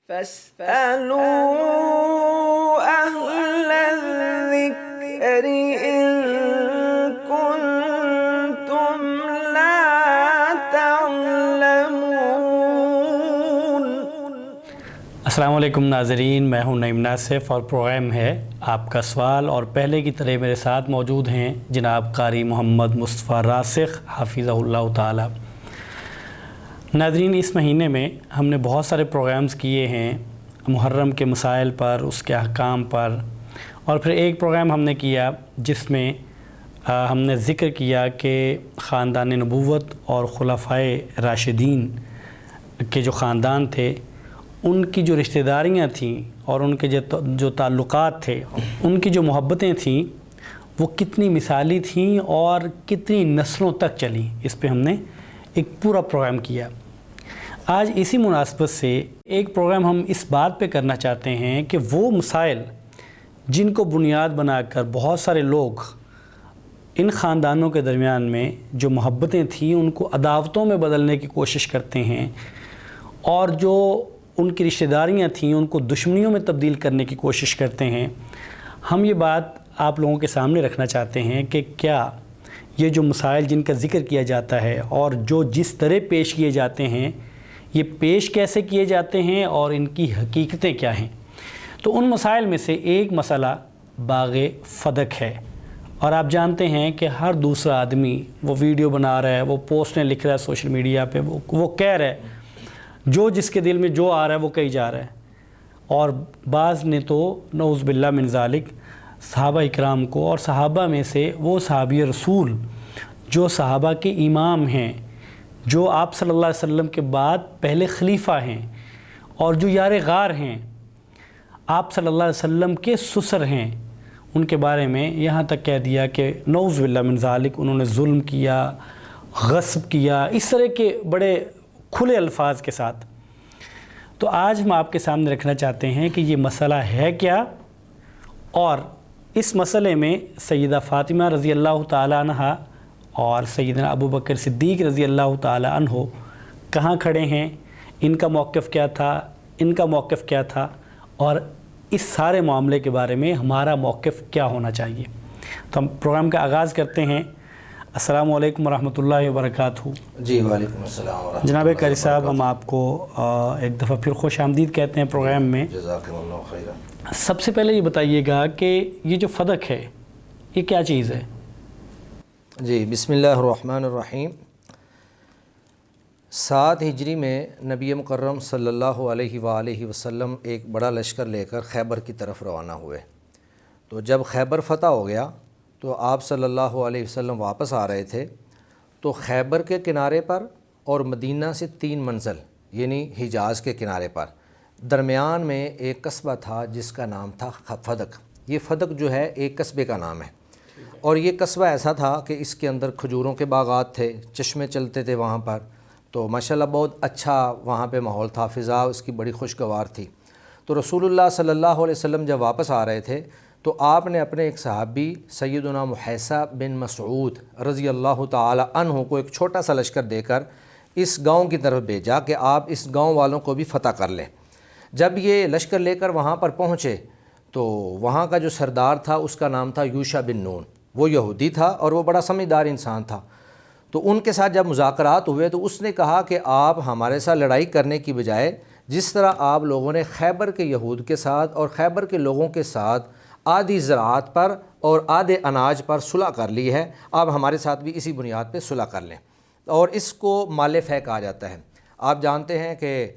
فاسألوا أهل الذكر إن كنتم لا تعلمون۔ السلام علیکم ناظرین، میں ہوں نعیم ناصف اور پروگرام ہے آپ کا سوال، اور پہلے کی طرح میرے ساتھ موجود ہیں جناب قاری محمد مصطفیٰ راسخ حافظہ اللہ تعالی۔ ناظرین، اس مہینے میں ہم نے بہت سارے پروگرامز کیے ہیں محرم کے مسائل پر، اس کے احکام پر، اور پھر ایک پروگرام ہم نے کیا جس میں ہم نے ذکر کیا کہ خاندان نبوت اور خلفائے راشدین کے جو خاندان تھے، ان کی جو رشتہ داریاں تھیں اور ان کے جو تعلقات تھے، ان کی جو محبتیں تھیں، وہ کتنی مثالی تھیں اور کتنی نسلوں تک چلیں۔ اس پہ ہم نے ایک پورا پروگرام کیا۔ آج اسی مناسبت سے ایک پروگرام ہم اس بات پہ کرنا چاہتے ہیں کہ وہ مسائل جن کو بنیاد بنا کر بہت سارے لوگ ان خاندانوں کے درمیان میں جو محبتیں تھیں ان کو عداوتوں میں بدلنے کی کوشش کرتے ہیں، اور جو ان کی رشتہ داریاں تھیں ان کو دشمنیوں میں تبدیل کرنے کی کوشش کرتے ہیں، ہم یہ بات آپ لوگوں کے سامنے رکھنا چاہتے ہیں کہ کیا یہ جو مسائل جن کا ذکر کیا جاتا ہے اور جو جس طرح پیش کیے جاتے ہیں، یہ پیش کیسے کیے جاتے ہیں اور ان کی حقیقتیں کیا ہیں۔ تو ان مسائل میں سے ایک مسئلہ باغ فدق ہے، اور آپ جانتے ہیں کہ ہر دوسرا آدمی وہ ویڈیو بنا رہا ہے، وہ پوسٹیں لکھ رہا ہے سوشل میڈیا پہ، وہ کہہ رہا ہے جو جس کے دل میں جو آ رہا ہے وہ کہی جا رہا ہے، اور بعض نے تو نعوذ باللہ من ذالک صحابہ اکرام کو، اور صحابہ میں سے وہ صحابی رسول جو صحابہ کے امام ہیں، جو آپ صلی اللہ علیہ وسلم کے بعد پہلے خلیفہ ہیں اور جو یار غار ہیں، آپ صلی اللہ علیہ وسلم کے سسر ہیں، ان کے بارے میں یہاں تک کہہ دیا کہ نعوذ باللہ من ذالک انہوں نے ظلم کیا، غصب کیا، اس طرح کے بڑے کھلے الفاظ کے ساتھ۔ تو آج ہم آپ کے سامنے رکھنا چاہتے ہیں کہ یہ مسئلہ ہے کیا، اور اس مسئلے میں سیدہ فاطمہ رضی اللہ تعالیٰ عنہ اور سیدنا ابو بکر صدیق رضی اللہ تعالیٰ عنہ کہاں کھڑے ہیں، ان کا موقف کیا تھا، ان کا موقف کیا تھا، اور اس سارے معاملے کے بارے میں ہمارا موقف کیا ہونا چاہیے۔ تو ہم پروگرام کا آغاز کرتے ہیں۔ السلام علیکم ورحمۃ اللہ وبرکاتہ۔ جی وعلیکم السلام ورحمۃ اللہ۔ جناب قاری صاحب، ہم آپ کو ایک دفعہ پھر خوش آمدید کہتے ہیں پروگرام میں۔ جزاکم اللہ خیرا۔ سب سے پہلے یہ بتائیے گا کہ یہ جو فدق ہے یہ کیا چیز ہے؟ جی بسم اللہ الرحمن الرحیم۔ 7 ہجری میں نبی مکرم صلی اللہ علیہ وآلہ وسلم ایک بڑا لشکر لے کر خیبر کی طرف روانہ ہوئے۔ تو جب خیبر فتح ہو گیا تو آپ صلی اللہ علیہ وسلم واپس آ رہے تھے، تو خیبر کے کنارے پر اور مدینہ سے 3 منزل یعنی حجاز کے کنارے پر درمیان میں ایک قصبہ تھا جس کا نام تھا فدق۔ یہ فدق جو ہے ایک قصبے کا نام ہے، اور یہ قصبہ ایسا تھا کہ اس کے اندر کھجوروں کے باغات تھے، چشمے چلتے تھے وہاں پر، تو ماشاءاللہ بہت اچھا وہاں پہ ماحول تھا، فضا اس کی بڑی خوشگوار تھی۔ تو رسول اللہ صلی اللہ علیہ وسلم جب واپس آ رہے تھے تو آپ نے اپنے ایک صحابی سیدنا محیصہ بن مسعود رضی اللہ تعالی عنہ کو ایک چھوٹا سا لشکر دے کر اس گاؤں کی طرف بھیجا کہ آپ اس گاؤں والوں کو بھی فتح کر لیں۔ جب یہ لشکر لے کر وہاں پر پہنچے تو وہاں کا جو سردار تھا اس کا نام تھا یوشع بن نون، وہ یہودی تھا اور وہ بڑا سمجھدار انسان تھا۔ تو ان کے ساتھ جب مذاکرات ہوئے تو اس نے کہا کہ آپ ہمارے ساتھ لڑائی کرنے کی بجائے جس طرح آپ لوگوں نے خیبر کے یہود کے ساتھ اور خیبر کے لوگوں کے ساتھ آدھی زراعت پر اور آدھے اناج پر صلح کر لی ہے، آپ ہمارے ساتھ بھی اسی بنیاد پہ صلح کر لیں، اور اس کو مال فے کہا جاتا ہے۔ آپ جانتے ہیں کہ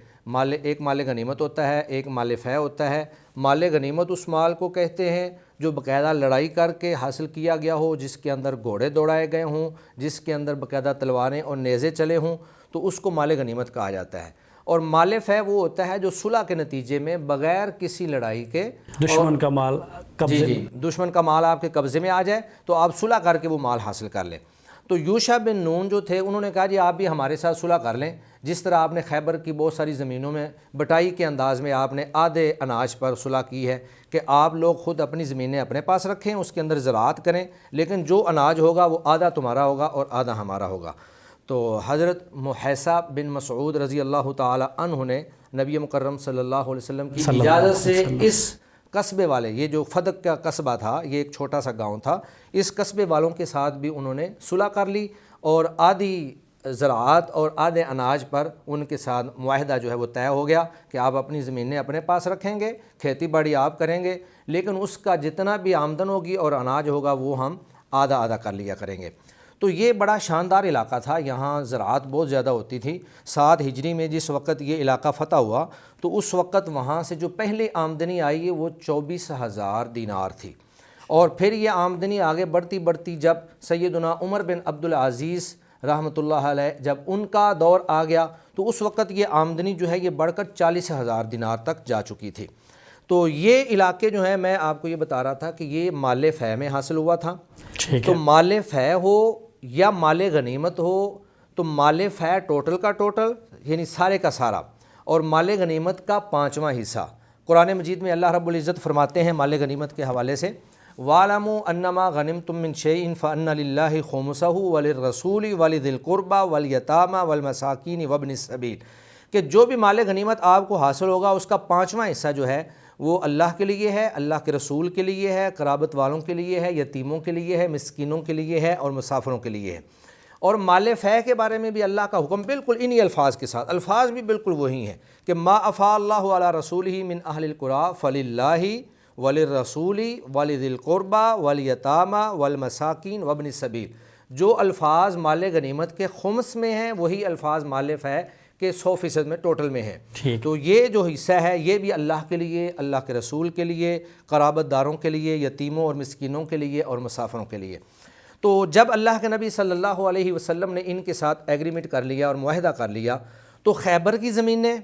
ایک مال غنیمت ہوتا ہے، ایک مال فے ہوتا ہے۔ مال غنیمت اس مال کو کہتے ہیں جو باقاعدہ لڑائی کر کے حاصل کیا گیا ہو، جس کے اندر گھوڑے دوڑائے گئے ہوں، جس کے اندر باقاعدہ تلواریں اور نیزے چلے ہوں، تو اس کو مال غنیمت کہا جاتا ہے۔ اور مال فے وہ ہوتا ہے جو صلح کے نتیجے میں بغیر کسی لڑائی کے دشمن کا مال قبضے جی دشمن کا مال آپ کے قبضے میں آ جائے تو آپ صلح کر کے وہ مال حاصل کر لیں۔ تو یوشع بن نون جو تھے انہوں نے کہا جی آپ بھی ہمارے ساتھ صلح کر لیں، جس طرح آپ نے خیبر کی بہت ساری زمینوں میں بٹائی کے انداز میں آپ نے آدھے اناج پر صلح کی ہے کہ آپ لوگ خود اپنی زمینیں اپنے پاس رکھیں، اس کے اندر زراعت کریں، لیکن جو اناج ہوگا وہ آدھا تمہارا ہوگا اور آدھا ہمارا ہوگا۔ تو حضرت محیصہ بن مسعود رضی اللہ تعالی عنہ نے نبی مکرم صلی اللہ علیہ وسلم کی اجازت سے اس قصبے والے، یہ جو فدق کا قصبہ تھا، یہ ایک چھوٹا سا گاؤں تھا، اس قصبے والوں کے ساتھ بھی انہوں نے صلح کر لی اور آدھی زراعت اور آدھے اناج پر ان کے ساتھ معاہدہ جو ہے وہ طے ہو گیا کہ آپ اپنی زمینیں اپنے پاس رکھیں گے، کھیتی باڑی آپ کریں گے، لیکن اس کا جتنا بھی آمدن ہوگی اور اناج ہوگا وہ ہم آدھا آدھا کر لیا کریں گے۔ تو یہ بڑا شاندار علاقہ تھا، یہاں زراعت بہت زیادہ ہوتی تھی۔ 7 ہجری میں جس وقت یہ علاقہ فتح ہوا تو اس وقت وہاں سے جو پہلے آمدنی آئی ہے وہ 24,000 دینار تھی، اور پھر یہ آمدنی آگے بڑھتی بڑھتی جب سیدنا عمر بن عبدالعزیز رحمۃ اللہ علیہ جب ان کا دور آ گیا تو اس وقت یہ آمدنی جو ہے یہ بڑھ کر 40,000 دینار تک جا چکی تھی۔ تو یہ علاقے جو ہیں، میں آپ کو یہ بتا رہا تھا کہ یہ مال فیح میں حاصل ہوا تھا۔ تو مال فیح ہو یا مال غنیمت ہو، تو مال فیح ٹوٹل کا ٹوٹل یعنی سارے کا سارا، اور مال غنیمت کا 5واں حصہ۔ قرآن مجید میں اللہ رب العزت فرماتے ہیں مال غنیمت کے حوالے سے، وَاعْلَمُوا أَنَّمَا غَنِمْتُم مِّن شَيْءٍ فَأَنَّ لِلَّهِ خُمُسَهُ وَلِلرَّسُولِ وَلِذِي الْقُرْبَى وَالْيَتَامَى وَالْمَسَاكِينِ وَابْنِ السَّبِيلِ، کہ جو بھی مال غنیمت آپ کو حاصل ہوگا اس کا 5واں حصہ جو ہے وہ اللہ کے لیے ہے، اللہ کے رسول کے لیے ہے، قرابت والوں کے لیے ہے، یتیموں کے لیے ہے، مسکینوں کے لیے ہے اور مسافروں کے لیے ہے۔ اور مال فیح کے بارے میں بھی اللہ کا حکم بالکل انہی الفاظ کے ساتھ، الفاظ بھی بالکل وہی ہیں کہ ما افاء اللہ علی رسولہ من اہل القریٰ فللہ وللرسول ولذی القربى والیتامى والمساکین وابن السبیل۔ جو الفاظ مال غنیمت کے خمس میں ہیں وہی الفاظ مال فیح کے 100% میں ٹوٹل میں ہیں۔ تو یہ جو حصہ ہے یہ بھی اللہ کے لیے، اللہ کے رسول کے لیے، قرابت داروں کے لیے، یتیموں اور مسکینوں کے لیے اور مسافروں کے لیے۔ تو جب اللہ کے نبی صلی اللہ علیہ وسلم نے ان کے ساتھ ایگریمنٹ کر لیا اور معاہدہ کر لیا تو خیبر کی زمینیں،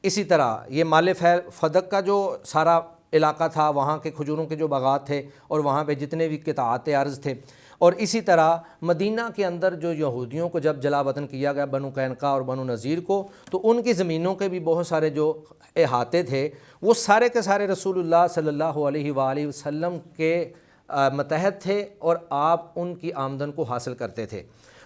اسی طرح یہ مال فدق کا جو سارا علاقہ تھا، وہاں کے کھجوروں کے جو باغات تھے اور وہاں پہ جتنے بھی قطاعات ارض تھے، اور اسی طرح مدینہ کے اندر جو یہودیوں کو جب جلا وطن کیا گیا، بنو قینقاع اور بنو نذیر کو، تو ان کی زمینوں کے بھی بہت سارے جو احاطے تھے وہ سارے کے سارے رسول اللہ صلی اللہ علیہ وآلہ وسلم کے متحد تھے اور آپ ان کی آمدن کو حاصل کرتے تھے۔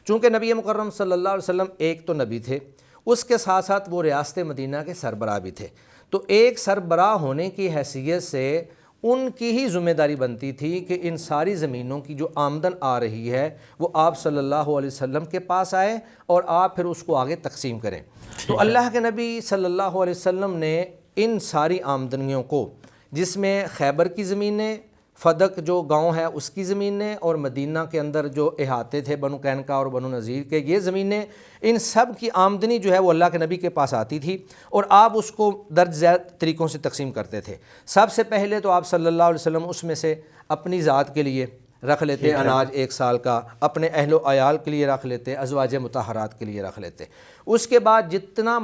چونکہ نبی مکرم صلی اللہ علیہ وسلم ایک تو نبی تھے، اس کے ساتھ ساتھ وہ ریاست مدینہ کے سربراہ بھی تھے، تو ایک سربراہ ہونے کی حیثیت سے ان کی ہی ذمہ داری بنتی تھی کہ ان ساری زمینوں کی جو آمدن آ رہی ہے وہ آپ صلی اللہ علیہ وسلم کے پاس آئے اور آپ پھر اس کو آگے تقسیم کریں۔ تو اللہ کے نبی صلی اللہ علیہ وسلم نے ان ساری آمدنیوں کو، جس میں خیبر کی زمینیں، فدق جو گاؤں ہے اس کی زمینیں، اور مدینہ کے اندر جو احاطے تھے بنو قینقاع اور بنو نذیر کے یہ زمینیں، ان سب کی آمدنی جو ہے وہ اللہ کے نبی کے پاس آتی تھی اور آپ اس کو درج ذیل طریقوں سے تقسیم کرتے تھے۔ سب سے پہلے تو آپ صلی اللہ علیہ وسلم اس میں سے اپنی ذات کے لیے رکھ لیتے اناج 1 سال کا، اپنے اہل و عیال کے لیے رکھ لیتے، ازواج مطہرات کے لیے رکھ لیتے۔ اس کے بعد جتنا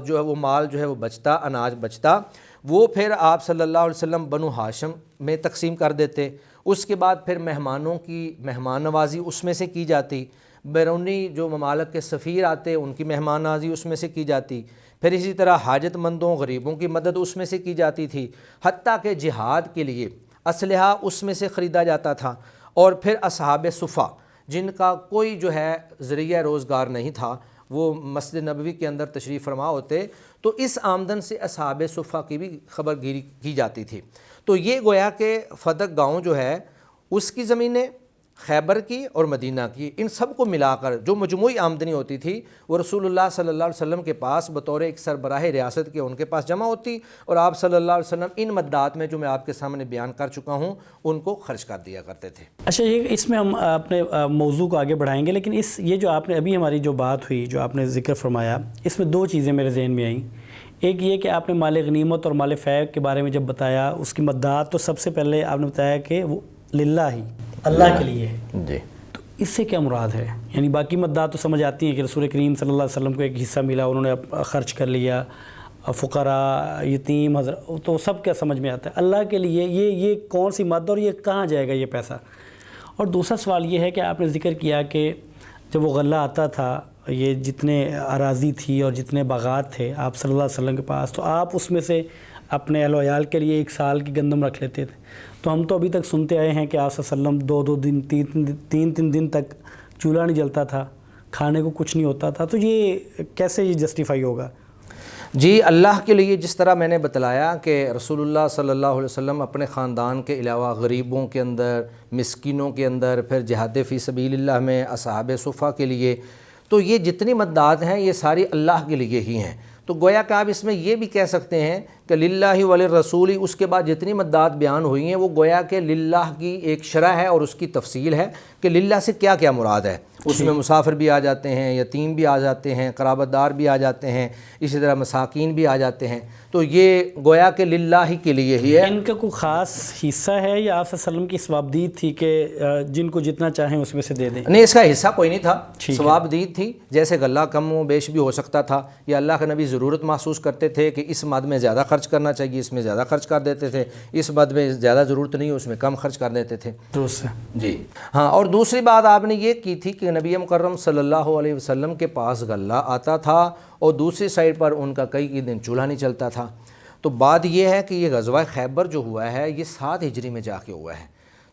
جو ہے وہ مال جو ہے وہ بچتا، اناج بچتا، وہ پھر آپ صلی اللہ علیہ وسلم بنو ہاشم میں تقسیم کر دیتے۔ اس کے بعد پھر مہمانوں کی مہمان نوازی اس میں سے کی جاتی، بیرونی جو ممالک کے سفیر آتے ان کی مہمان نوازی اس میں سے کی جاتی، پھر اسی طرح حاجت مندوں غریبوں کی مدد اس میں سے کی جاتی تھی، حتیٰ کہ جہاد کے لیے اسلحہ اس میں سے خریدا جاتا تھا۔ اور پھر اصحاب صفہ جن کا کوئی جو ہے ذریعہ روزگار نہیں تھا، وہ مسجد نبوی کے اندر تشریف فرما ہوتے، تو اس آمدن سے اصحاب صفہ کی بھی خبر گیری کی جاتی تھی۔ تو یہ گویا کہ فدق گاؤں جو ہے اس کی زمینیں، خیبر کی اور مدینہ کی، ان سب کو ملا کر جو مجموعی آمدنی ہوتی تھی وہ رسول اللہ صلی اللہ علیہ وسلم کے پاس بطور ایک سربراہ ریاست کے ان کے پاس جمع ہوتی، اور آپ صلی اللہ علیہ وسلم ان مدات میں جو میں آپ کے سامنے بیان کر چکا ہوں ان کو خرچ کر دیا کرتے تھے۔ اچھا، یہ اس میں ہم اپنے موضوع کو آگے بڑھائیں گے، لیکن یہ جو آپ نے ابھی ہماری جو بات ہوئی، جو آپ نے ذکر فرمایا، اس میں 2 چیزیں میرے ذہن میں آئیں۔ ایک یہ کہ آپ نے مال غنیمت اور مال فیح کے بارے میں جب بتایا اس کی مدات، تو سب سے پہلے آپ نے بتایا کہ وہ للہ ہی، اللہ کے لیے ہے۔ جی، تو اس سے کیا مراد ہے؟ یعنی باقی مدات تو سمجھ آتی ہیں کہ رسول کریم صلی اللہ علیہ وسلم کو ایک حصہ ملا، انہوں نے خرچ کر لیا، فقراء، یتیم، حضرت، تو سب کیا سمجھ میں آتا ہے۔ اللہ کے لیے یہ کون سی مد اور یہ کہاں جائے گا یہ پیسہ؟ اور دوسرا سوال یہ ہے کہ آپ نے ذکر کیا کہ جب وہ غلہ آتا تھا، یہ جتنے اراضی تھی اور جتنے باغات تھے آپ صلی اللہ علیہ وسلم کے پاس، تو آپ اس میں سے اپنے اہل و عیال کے لیے 1 سال کی گندم رکھ لیتے تھے۔ تو ہم تو ابھی تک سنتے آئے ہیں کہ آپ صلی اللہ علیہ وسلم 2 دن 3 دن تک چولہا نہیں جلتا تھا، کھانے کو کچھ نہیں ہوتا تھا، تو یہ کیسے یہ جسٹیفائی ہوگا؟ جی، اللہ کے لیے جس طرح میں نے بتلایا کہ رسول اللہ صلی اللہ علیہ وسلم اپنے خاندان کے علاوہ غریبوں کے اندر، مسکینوں کے اندر، پھر جہاد فی سبیل اللہ میں اصحاب صفہ کے لیے، تو یہ جتنی مددات ہیں یہ ساری اللہ کے لیے ہی ہیں۔ تو گویا کہ آپ اس میں یہ بھی کہہ سکتے ہیں کہ للہ وللرسول، اس کے بعد جتنی مددات بیان ہوئی ہیں وہ گویا کہ للہ کی ایک شرح ہے اور اس کی تفصیل ہے کہ للہ سے کیا کیا مراد ہے۔ اس میں مسافر بھی آ جاتے ہیں، یتیم بھی آ جاتے ہیں، قرابت دار بھی آ جاتے ہیں، اسی طرح مساکین بھی آ جاتے ہیں، تو یہ گویا کہ للہ ہی کے لیے ہی ہے۔ ان کا کوئی خاص حصہ ہے یا آپ صلی اللہ علیہ وسلم کی ثوابدید تھی کہ جن کو جتنا چاہیں اس میں سے دے دیں؟ نہیں، اس کا حصہ کوئی نہیں تھا، ثوابدید تھی، جیسے غلہ کم و بیش بھی ہو سکتا تھا، یا اللہ کے نبی ضرورت محسوس کرتے تھے کہ اس مد میں زیادہ خرچ کرنا چاہیے، اس میں زیادہ خرچ کر دیتے تھے، اس مد میں زیادہ ضرورت نہیں اس میں کم خرچ کر دیتے تھے۔ درست ہے جی ہاں، اور دوسری بات آپ نے یہ کی تھی کہ نبی مکرم صلی اللہ علیہ وسلم کے پاس غلہ آتا تھا اور دوسری سائڈ پر ان کا کئی دن چولہا نہیں چلتا تھا۔ تو بات یہ ہے کہ یہ غزوہ خیبر جو ہوا ہے یہ 7 ہجری میں جا کے ہوا ہے،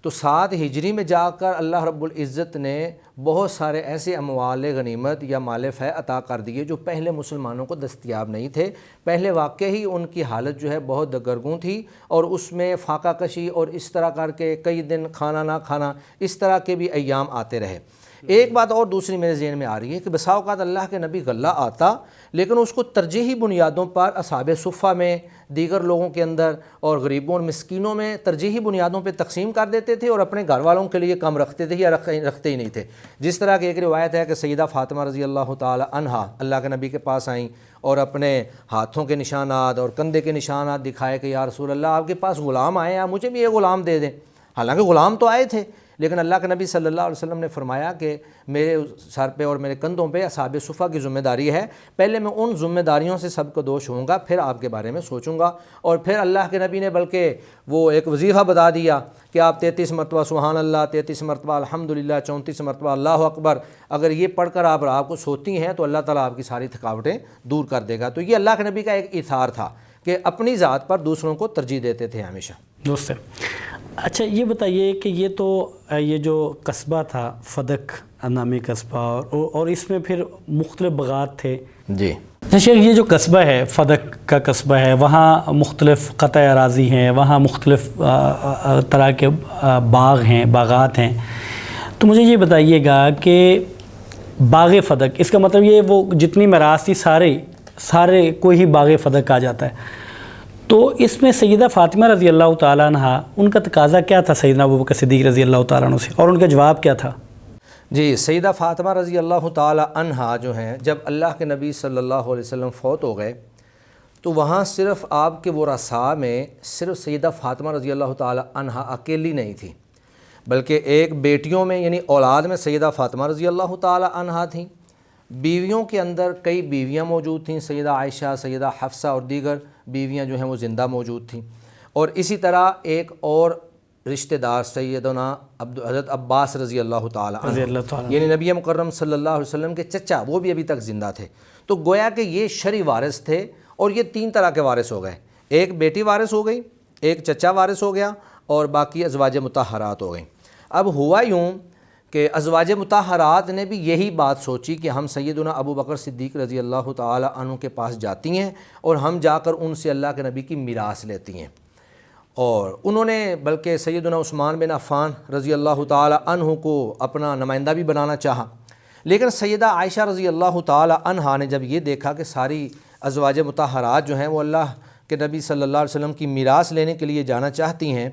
تو 7 ہجری میں جا کر اللہ رب العزت نے بہت سارے ایسے اموال غنیمت یا مال فیض عطا کر دیے جو پہلے مسلمانوں کو دستیاب نہیں تھے۔ پہلے واقع ہی ان کی حالت جو ہے بہت دگرگوں تھی، اور اس میں فاقہ کشی اور اس طرح کر کے کئی دن کھانا نہ کھانا، اس طرح کے بھی ایام آتے رہے۔ ایک بات اور دوسری میرے ذہن میں آ رہی ہے کہ بسا اوقات اللہ کے نبی غلہ آتا لیکن اس کو ترجیحی بنیادوں پر اصحاب صفہ میں، دیگر لوگوں کے اندر اور غریبوں اور مسکینوں میں ترجیحی بنیادوں پہ تقسیم کر دیتے تھے، اور اپنے گھر والوں کے لیے کم رکھتے تھے یا رکھتے ہی نہیں تھے۔ جس طرح کی ایک روایت ہے کہ سیدہ فاطمہ رضی اللہ تعالی عنہا اللہ کے نبی کے پاس آئیں اور اپنے ہاتھوں کے نشانات اور کندھے کے نشانات دکھائے کہ یا رسول اللہ آپ کے پاس غلام آئے ہیں، آپ مجھے بھی یہ غلام دے دیں۔ حالانکہ غلام تو آئے تھے، لیکن اللہ کے نبی صلی اللہ علیہ وسلم نے فرمایا کہ میرے سر پہ اور میرے کندھوں پہ اصحاب صفہ کی ذمہ داری ہے، پہلے میں ان ذمہ داریوں سے سب کو دوش ہوں گا، پھر آپ کے بارے میں سوچوں گا۔ اور پھر اللہ کے نبی نے بلکہ وہ ایک وظیفہ بتا دیا کہ آپ 33 مرتبہ سبحان اللہ، 33 مرتبہ الحمدللہ، 34 مرتبہ اللہ اکبر، اگر یہ پڑھ کر آپ رات کو سوتی ہیں تو اللہ تعالیٰ آپ کی ساری تھکاوٹیں دور کر دے گا۔ تو یہ اللہ کے نبی کا ایک ایثار تھا کہ اپنی ذات پر دوسروں کو ترجیح دیتے تھے ہمیشہ۔ دوست ہے۔ اچھا یہ بتائیے کہ یہ جو قصبہ تھا فدق نامی قصبہ، اور اس میں پھر مختلف باغات تھے۔ جی شیخ، یہ جو قصبہ ہے فدق کا قصبہ ہے، وہاں مختلف قطع اراضی ہیں، وہاں مختلف طرح کے باغات ہیں، تو مجھے یہ بتائیے گا کہ باغ فدق، اس کا مطلب یہ وہ جتنی میراث تھی سارے کوئی ہی باغ فدق آ جاتا ہے، تو اس میں سیدہ فاطمہ رضی اللہ تعالیٰ عنہ ان کا تقاضا کیا تھا سیدنا ابوبکر صدیق رضی اللہ تعالیٰ عنہ سے، اور ان کا جواب کیا تھا؟ جی، سیدہ فاطمہ رضی اللہ تعالی عنہا جو ہیں، جب اللہ کے نبی صلی اللہ علیہ وسلم فوت ہو گئے تو وہاں صرف آپ کے ورثاء میں صرف سیدہ فاطمہ رضی اللہ تعالی عنہا اکیلی نہیں تھی، بلکہ ایک بیٹیوں میں یعنی اولاد میں سیدہ فاطمہ رضی اللہ تعالی عنہا تھیں، بیویوں کے اندر کئی بیویاں موجود تھیں، سیدہ عائشہ، سیدہ حفصہ اور دیگر بیویاں جو ہیں وہ زندہ موجود تھیں، اور اسی طرح ایک اور رشتہ دار سیدنا حضرت عباس رضی اللہ تعالی عنہ، یعنی نبی مکرم صلی اللہ علیہ وسلم کے چچا، وہ بھی ابھی تک زندہ تھے۔ تو گویا کہ یہ شرعی وارث تھے، اور یہ 3 طرح کے وارث ہو گئے، ایک بیٹی وارث ہو گئی، ایک چچا وارث ہو گیا، اور باقی ازواج مطہرات ہو گئیں۔ اب ہوا یوں کہ ازواج مطہرات نے بھی یہی بات سوچی کہ ہم سیدنا ابوبکر صدیق رضی اللہ تعالی عنہ کے پاس جاتی ہیں اور ہم جا کر ان سے اللہ کے نبی کی میراث لیتی ہیں، اور انہوں نے بلکہ سیدنا عثمان بن عفان رضی اللہ تعالی عنہ کو اپنا نمائندہ بھی بنانا چاہا، لیکن سیدہ عائشہ رضی اللہ تعالی عنہا نے جب یہ دیکھا کہ ساری ازواج مطہرات جو ہیں وہ اللہ کے نبی صلی اللہ علیہ وسلم کی میراث لینے کے لیے جانا چاہتی ہیں،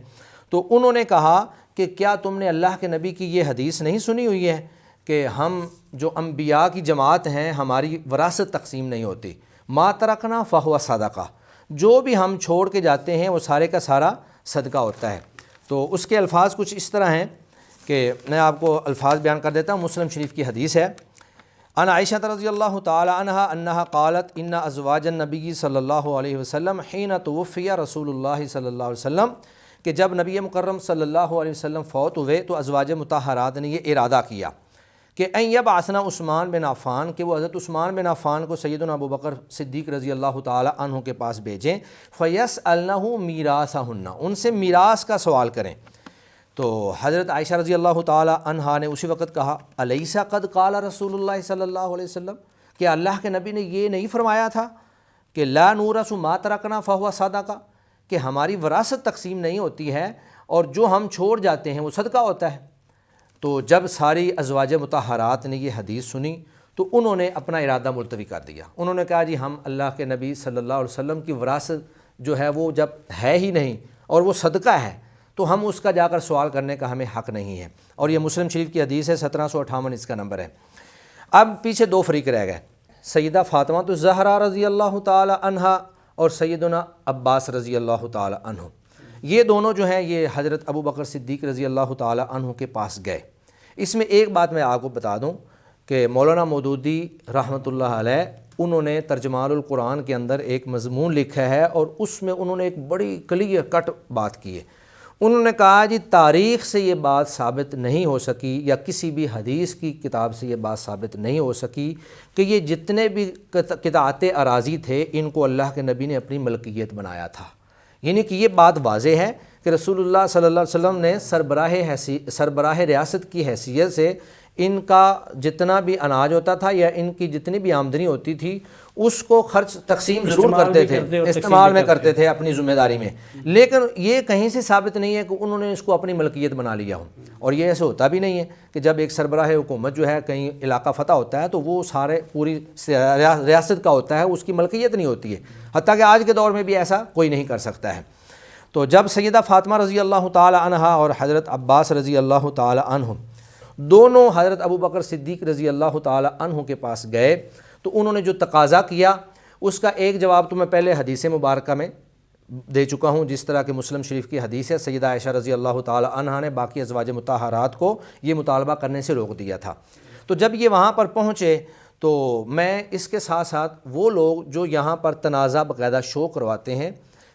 تو انہوں نے کہا کہ کیا تم نے اللہ کے نبی کی یہ حدیث نہیں سنی ہوئی ہے کہ ہم جو انبیاء کی جماعت ہیں ہماری وراثت تقسیم نہیں ہوتی، ما ترکنا فہو صدقہ، جو بھی ہم چھوڑ کے جاتے ہیں وہ سارے کا سارا صدقہ ہوتا ہے۔ تو اس کے الفاظ کچھ اس طرح ہیں کہ میں آپ کو الفاظ بیان کر دیتا ہوں، مسلم شریف کی حدیث ہے، ان عائشہ رضی اللہ تعالی عنہا انہا قالت ان ازواج النبی صلی اللہ علیہ وسلم حین توفی رسول اللہ صلی اللہ علیہ وسلم، کہ جب نبی مکرم صلی اللہ علیہ وسلم فوت ہوئے تو ازواج مطہرات نے یہ ارادہ کیا کہ ان یبعثنا عثمان بن عفان، کہ وہ حضرت عثمان بن عفان کو سیدنا ابوبکر صدیق رضی اللہ تعالی عنہ کے پاس بھیجیں، فیسألنہ میراثہن، ان سے میراث کا سوال کریں۔ تو حضرت عائشہ رضی اللہ تعالی عنہا نے اسی وقت کہا الیس قد قال رسول اللہ صلی اللہ علیہ وسلم، کہ اللہ کے نبی نے یہ نہیں فرمایا تھا کہ لا نورث ما ترکنا فہو صدقہ، کہ ہماری وراثت تقسیم نہیں ہوتی ہے اور جو ہم چھوڑ جاتے ہیں وہ صدقہ ہوتا ہے۔ تو جب ساری ازواج مطہرات نے یہ حدیث سنی تو انہوں نے اپنا ارادہ ملتوی کر دیا۔ انہوں نے کہا جی ہم اللہ کے نبی صلی اللہ علیہ وسلم کی وراثت جو ہے وہ جب ہے ہی نہیں اور وہ صدقہ ہے تو ہم اس کا جا کر سوال کرنے کا ہمیں حق نہیں ہے۔ اور یہ مسلم شریف کی حدیث ہے، 1758 اس کا نمبر ہے۔ اب پیچھے دو فریق رہ گئے، سیدہ فاطمہ الزہرا رضی اللہ تعالی عنہا اور سیدنا عباس رضی اللہ تعالی عنہ۔ یہ دونوں جو ہیں یہ حضرت ابو بکر صدیق رضی اللہ تعالی عنہ کے پاس گئے۔ اس میں ایک بات میں آپ کو بتا دوں کہ مولانا مودودی رحمۃ اللہ علیہ انہوں نے ترجمان القرآن کے اندر ایک مضمون لکھا ہے اور اس میں انہوں نے ایک بڑی کلیئر کٹ بات کی ہے۔ انہوں نے کہا جی تاریخ سے یہ بات ثابت نہیں ہو سکی یا کسی بھی حدیث کی کتاب سے یہ بات ثابت نہیں ہو سکی کہ یہ جتنے بھی قطعات اراضی تھے ان کو اللہ کے نبی نے اپنی ملکیت بنایا تھا۔ یعنی کہ یہ بات واضح ہے کہ رسول اللہ صلی اللہ علیہ وسلم نے سربراہ ریاست کی حیثیت سے ان کا جتنا بھی اناج ہوتا تھا یا ان کی جتنی بھی آمدنی ہوتی تھی اس کو خرچ تقسیم ضرور کرتے تھے، استعمال میں کرتے تھے اپنی ذمہ داری میں، لیکن یہ کہیں سے ثابت نہیں ہے کہ انہوں نے اس کو اپنی ملکیت بنا لیا ہو۔ اور یہ ایسے ہوتا بھی نہیں ہے کہ جب ایک سربراہ حکومت جو ہے کہیں علاقہ فتح ہوتا ہے تو وہ سارے پوری ریاست کا ہوتا ہے، اس کی ملکیت نہیں ہوتی ہے، حتیٰ کہ آج کے دور میں بھی ایسا کوئی نہیں کر سکتا ہے۔ تو جب سیدہ فاطمہ رضی اللہ تعالی عنہا اور حضرت عباس رضی اللہ تعالی عنہ دونوں حضرت ابو بکر صدیق رضی اللہ تعالی عنہ کے پاس گئے تو انہوں نے جو تقاضا کیا اس کا ایک جواب تو میں پہلے حدیث مبارکہ میں دے چکا ہوں، جس طرح کہ مسلم شریف کی حدیث ہے، سیدہ عائشہ رضی اللہ تعالی عنہا نے باقی ازواج مطہرات کو یہ مطالبہ کرنے سے روک دیا تھا۔ تو جب یہ وہاں پر پہنچے تو میں اس کے ساتھ ساتھ وہ لوگ جو یہاں پر تنازع باقاعدہ شو کرواتے ہیں،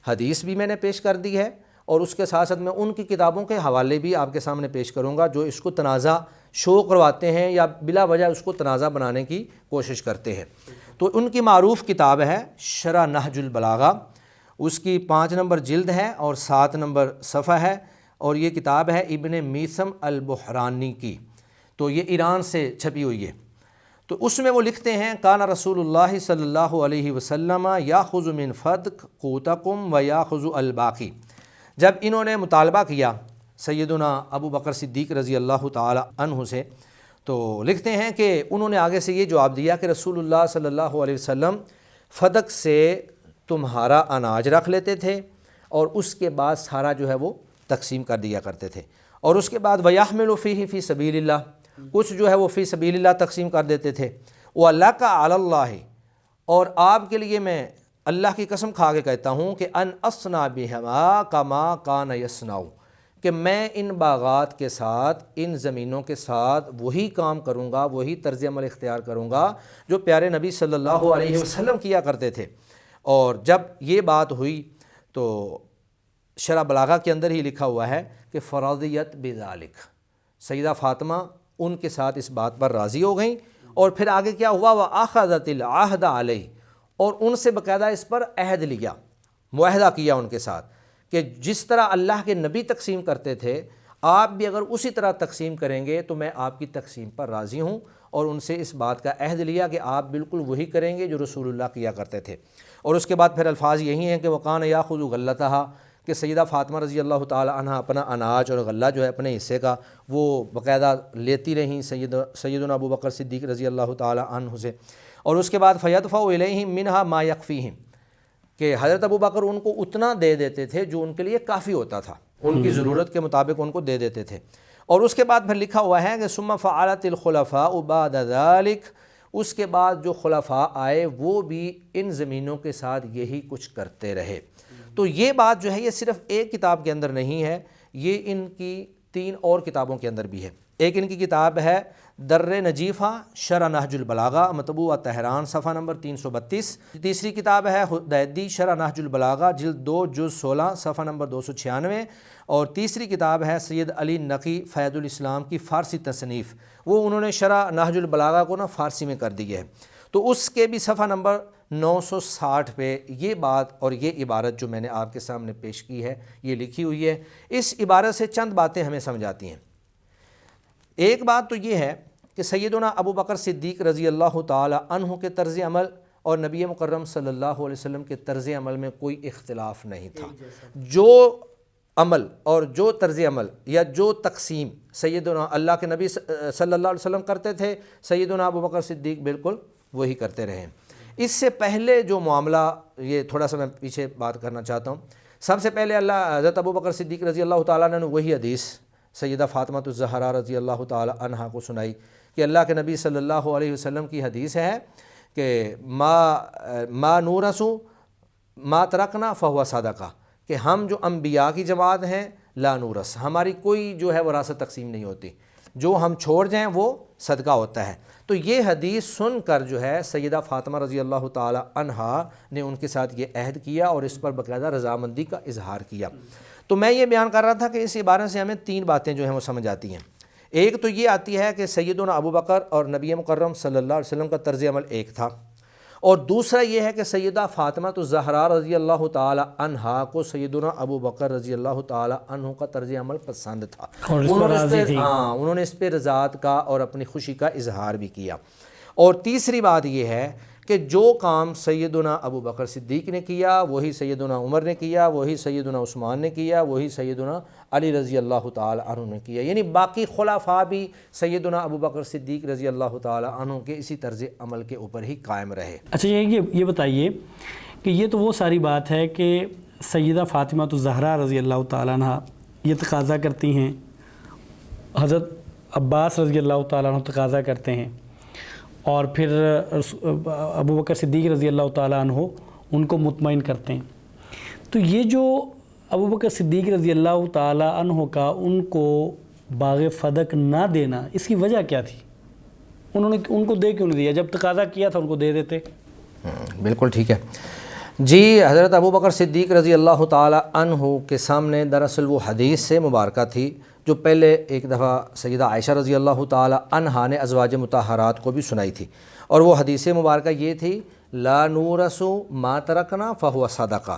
حدیث بھی میں نے پیش کر دی ہے اور اس کے ساتھ ساتھ میں ان کی کتابوں کے حوالے بھی آپ کے سامنے پیش کروں گا جو اس کو تنازع شو کرواتے ہیں یا بلا وجہ اس کو تنازع بنانے کی کوشش کرتے ہیں۔ تو ان کی معروف کتاب ہے شرح نہج البلاغہ، اس کی 5 نمبر جلد ہے اور 7 نمبر صفحہ ہے، اور یہ کتاب ہے ابن میثم البحرانی کی، تو یہ ایران سے چھپی ہوئی ہے۔ تو اس میں وہ لکھتے ہیں کان رسول اللہ صلی اللہ علیہ وسلم یاخذ من فدق قوتکم و یاخذ الباقی۔ جب انہوں نے مطالبہ کیا سیدنا ابو بکر صدیق رضی اللہ تعالی عنہ سے تو لکھتے ہیں کہ انہوں نے آگے سے یہ جواب دیا کہ رسول اللہ صلی اللہ علیہ وسلم فدق سے تمہارا اناج رکھ لیتے تھے اور اس کے بعد سارا جو ہے وہ تقسیم کر دیا کرتے تھے، اور اس کے بعد وَيَحْمِلُ فِيهِ فِي سَبِيلِ اللَّهِ، کچھ جو ہے وہ فی سبیل اللہ تقسیم کر دیتے تھے۔ وَلَكَ عَلَى اللَّهِ، اور آپ کے لیے میں اللہ کی قسم کھا کے کہتا ہوں کہ ان اصنع بہما کما کان یصنع، کہ میں ان باغات کے ساتھ ان زمینوں کے ساتھ وہی کام کروں گا، وہی طرز عمل اختیار کروں گا جو پیارے نبی صلی اللہ علیہ وسلم کیا کرتے تھے۔ اور جب یہ بات ہوئی تو شرح بلاغہ کے اندر ہی لکھا ہوا ہے کہ فرضیت بذالک، سیدہ فاطمہ ان کے ساتھ اس بات پر راضی ہو گئیں، اور پھر آگے کیا ہوا وَأَخَذَتِ الْعَهْدَ عَلَيْهِ، اور ان سے باقاعدہ اس پر عہد لیا، معاہدہ کیا ان کے ساتھ کہ جس طرح اللہ کے نبی تقسیم کرتے تھے آپ بھی اگر اسی طرح تقسیم کریں گے تو میں آپ کی تقسیم پر راضی ہوں، اور ان سے اس بات کا عہد لیا کہ آپ بالکل وہی کریں گے جو رسول اللہ کیا کرتے تھے۔ اور اس کے بعد پھر الفاظ یہی ہیں کہ وَقَانَ يَأْخُذُ غَلَّتَهَا، کہ سیدہ فاطمہ رضی اللہ تعالی عنہ اپنا اناج اور غلہ جو ہے اپنے حصے کا وہ باقاعدہ لیتی رہیں سیدنا ابو بکر صدیق رضی اللہ تعالی عنہ سے۔ اور اس کے بعد فَيَدْفَعُ إِلَيْهِمْ مِنْهَا مَا يَكْفِيهِمْ، کہ حضرت ابو بکر ان کو اتنا دے دیتے تھے جو ان کے لیے کافی ہوتا تھا، ان کی ضرورت کے مطابق ان کو دے دیتے تھے۔ اور اس کے بعد پھر لکھا ہوا ہے کہ ثُمَّ فَعَلَتِ الْخُلَفَاءُ بَعْدَ ذَلِكَ، اس کے بعد جو خلفاء آئے وہ بھی ان زمینوں کے ساتھ یہی کچھ کرتے رہے۔ تو یہ بات جو ہے یہ صرف ایک کتاب کے اندر نہیں ہے، یہ ان کی 3 اور کتابوں کے اندر بھی ہے۔ ایک ان کی کتاب ہے در نجیفہ شرح نہج البلاغہ، مطبوعہ تہران، صفحہ نمبر 332۔ تیسری کتاب ہے حدیدی شرح نہج البلاغہ، جلد 2 جز 16، صفحہ نمبر 296۔ اور تیسری کتاب ہے سید علی نقی فیض الاسلام کی فارسی تصنیف، وہ انہوں نے شرح نہج البلاغہ کو فارسی میں کر دی ہے، تو اس کے بھی صفحہ نمبر 960 پہ یہ بات اور یہ عبارت جو میں نے آپ کے سامنے پیش کی ہے یہ لکھی ہوئی ہے۔ اس عبارت سے چند باتیں ہمیں سمجھ آتی ہیں۔ ایک بات تو یہ ہے کہ سیدنا ابو بکر صدیق رضی اللہ تعالی عنہ کے طرز عمل اور نبی مکرم صلی اللہ علیہ وسلم کے طرز عمل میں کوئی اختلاف نہیں تھا۔ جو عمل اور جو طرز عمل یا جو تقسیم سیدنا اللہ کے نبی صلی اللہ علیہ وسلم کرتے تھے، سیدنا ابو بکر صدیق بالکل وہی کرتے رہے۔ اس سے پہلے جو معاملہ، یہ تھوڑا سا میں پیچھے بات کرنا چاہتا ہوں۔ سب سے پہلے حضرت ابو بکر صدیق رضی اللہ تعالیٰ عنہ نے وہی حدیث سیدہ فاطمہ الزہرا رضی اللہ تعالیٰ عنہا کو سنائی کہ اللہ کے نبی صلی اللہ علیہ وسلم کی حدیث ہے کہ ما نورثو ما ترکنا فہو صدقہ، کہ ہم جو انبیاء کی جماعت ہیں لا نورث، ہماری کوئی جو ہے وراثت تقسیم نہیں ہوتی، جو ہم چھوڑ جائیں وہ صدقہ ہوتا ہے۔ تو یہ حدیث سن کر جو ہے سیدہ فاطمہ رضی اللہ تعالی عنہا نے ان کے ساتھ یہ عہد کیا اور اس پر باقاعدہ رضامندی کا اظہار کیا۔ تو میں یہ بیان کر رہا تھا کہ اس عبارت سے ہمیں تین باتیں جو ہیں وہ سمجھ آتی ہیں۔ ایک تو یہ آتی ہے کہ سیدنا ابو بکر اور نبی مکرم صلی اللہ علیہ وسلم کا طرز عمل ایک تھا، اور دوسرا یہ ہے کہ سیدہ فاطمہ الزہرا رضی اللہ تعالی عنہا کو سیدنا ابو بکر رضی اللہ تعالی عنہ کا طرز عمل پسند تھا، انہوں نے اس پہ رضاعت کا اور اپنی خوشی کا اظہار بھی کیا۔ اور تیسری بات یہ ہے کہ جو کام سیدنا ابو بکر صدیق نے کیا وہی سیدنا عمر نے کیا، وہی سیدنا عثمان نے کیا، وہی سیدنا علی رضی اللہ تعالی عنہ نے کیا، یعنی باقی خلفاء بھی سیدنا ابو بکر صدیق رضی اللہ تعالی عنہ کے اسی طرز عمل کے اوپر ہی قائم رہے۔ اچھا یہ بتائیے کہ یہ تو وہ ساری بات ہے کہ سیدہ فاطمہ الزہرا رضی اللہ تعالیٰ عنہ یہ تقاضا کرتی ہیں، حضرت عباس رضی اللہ تعالیٰ عنہ تقاضا کرتے ہیں، اور پھر ابو بکر صدیق رضی اللہ تعالیٰ عنہ ان کو مطمئن کرتے ہیں۔ تو یہ جو ابو بکر صدیق رضی اللہ تعالیٰ عنہ کا ان کو باغ فدق نہ دینا، اس کی وجہ کیا تھی؟ انہوں نے ان کو دے کیوں نہیں دیا؟ جب تقاضا کیا تھا ان کو دے دیتے۔ بالکل ٹھیک ہے جی۔ حضرت ابو بکر صدیق رضی اللہ تعالیٰ عنہ کے سامنے دراصل وہ حدیث سے مبارکہ تھی جو پہلے ایک دفعہ سیدہ عائشہ رضی اللہ تعالیٰ عنہا نے ازواج مطہرات کو بھی سنائی تھی، اور وہ حدیث مبارکہ یہ تھی لا نورث ما ترکنا فہو صدقہ،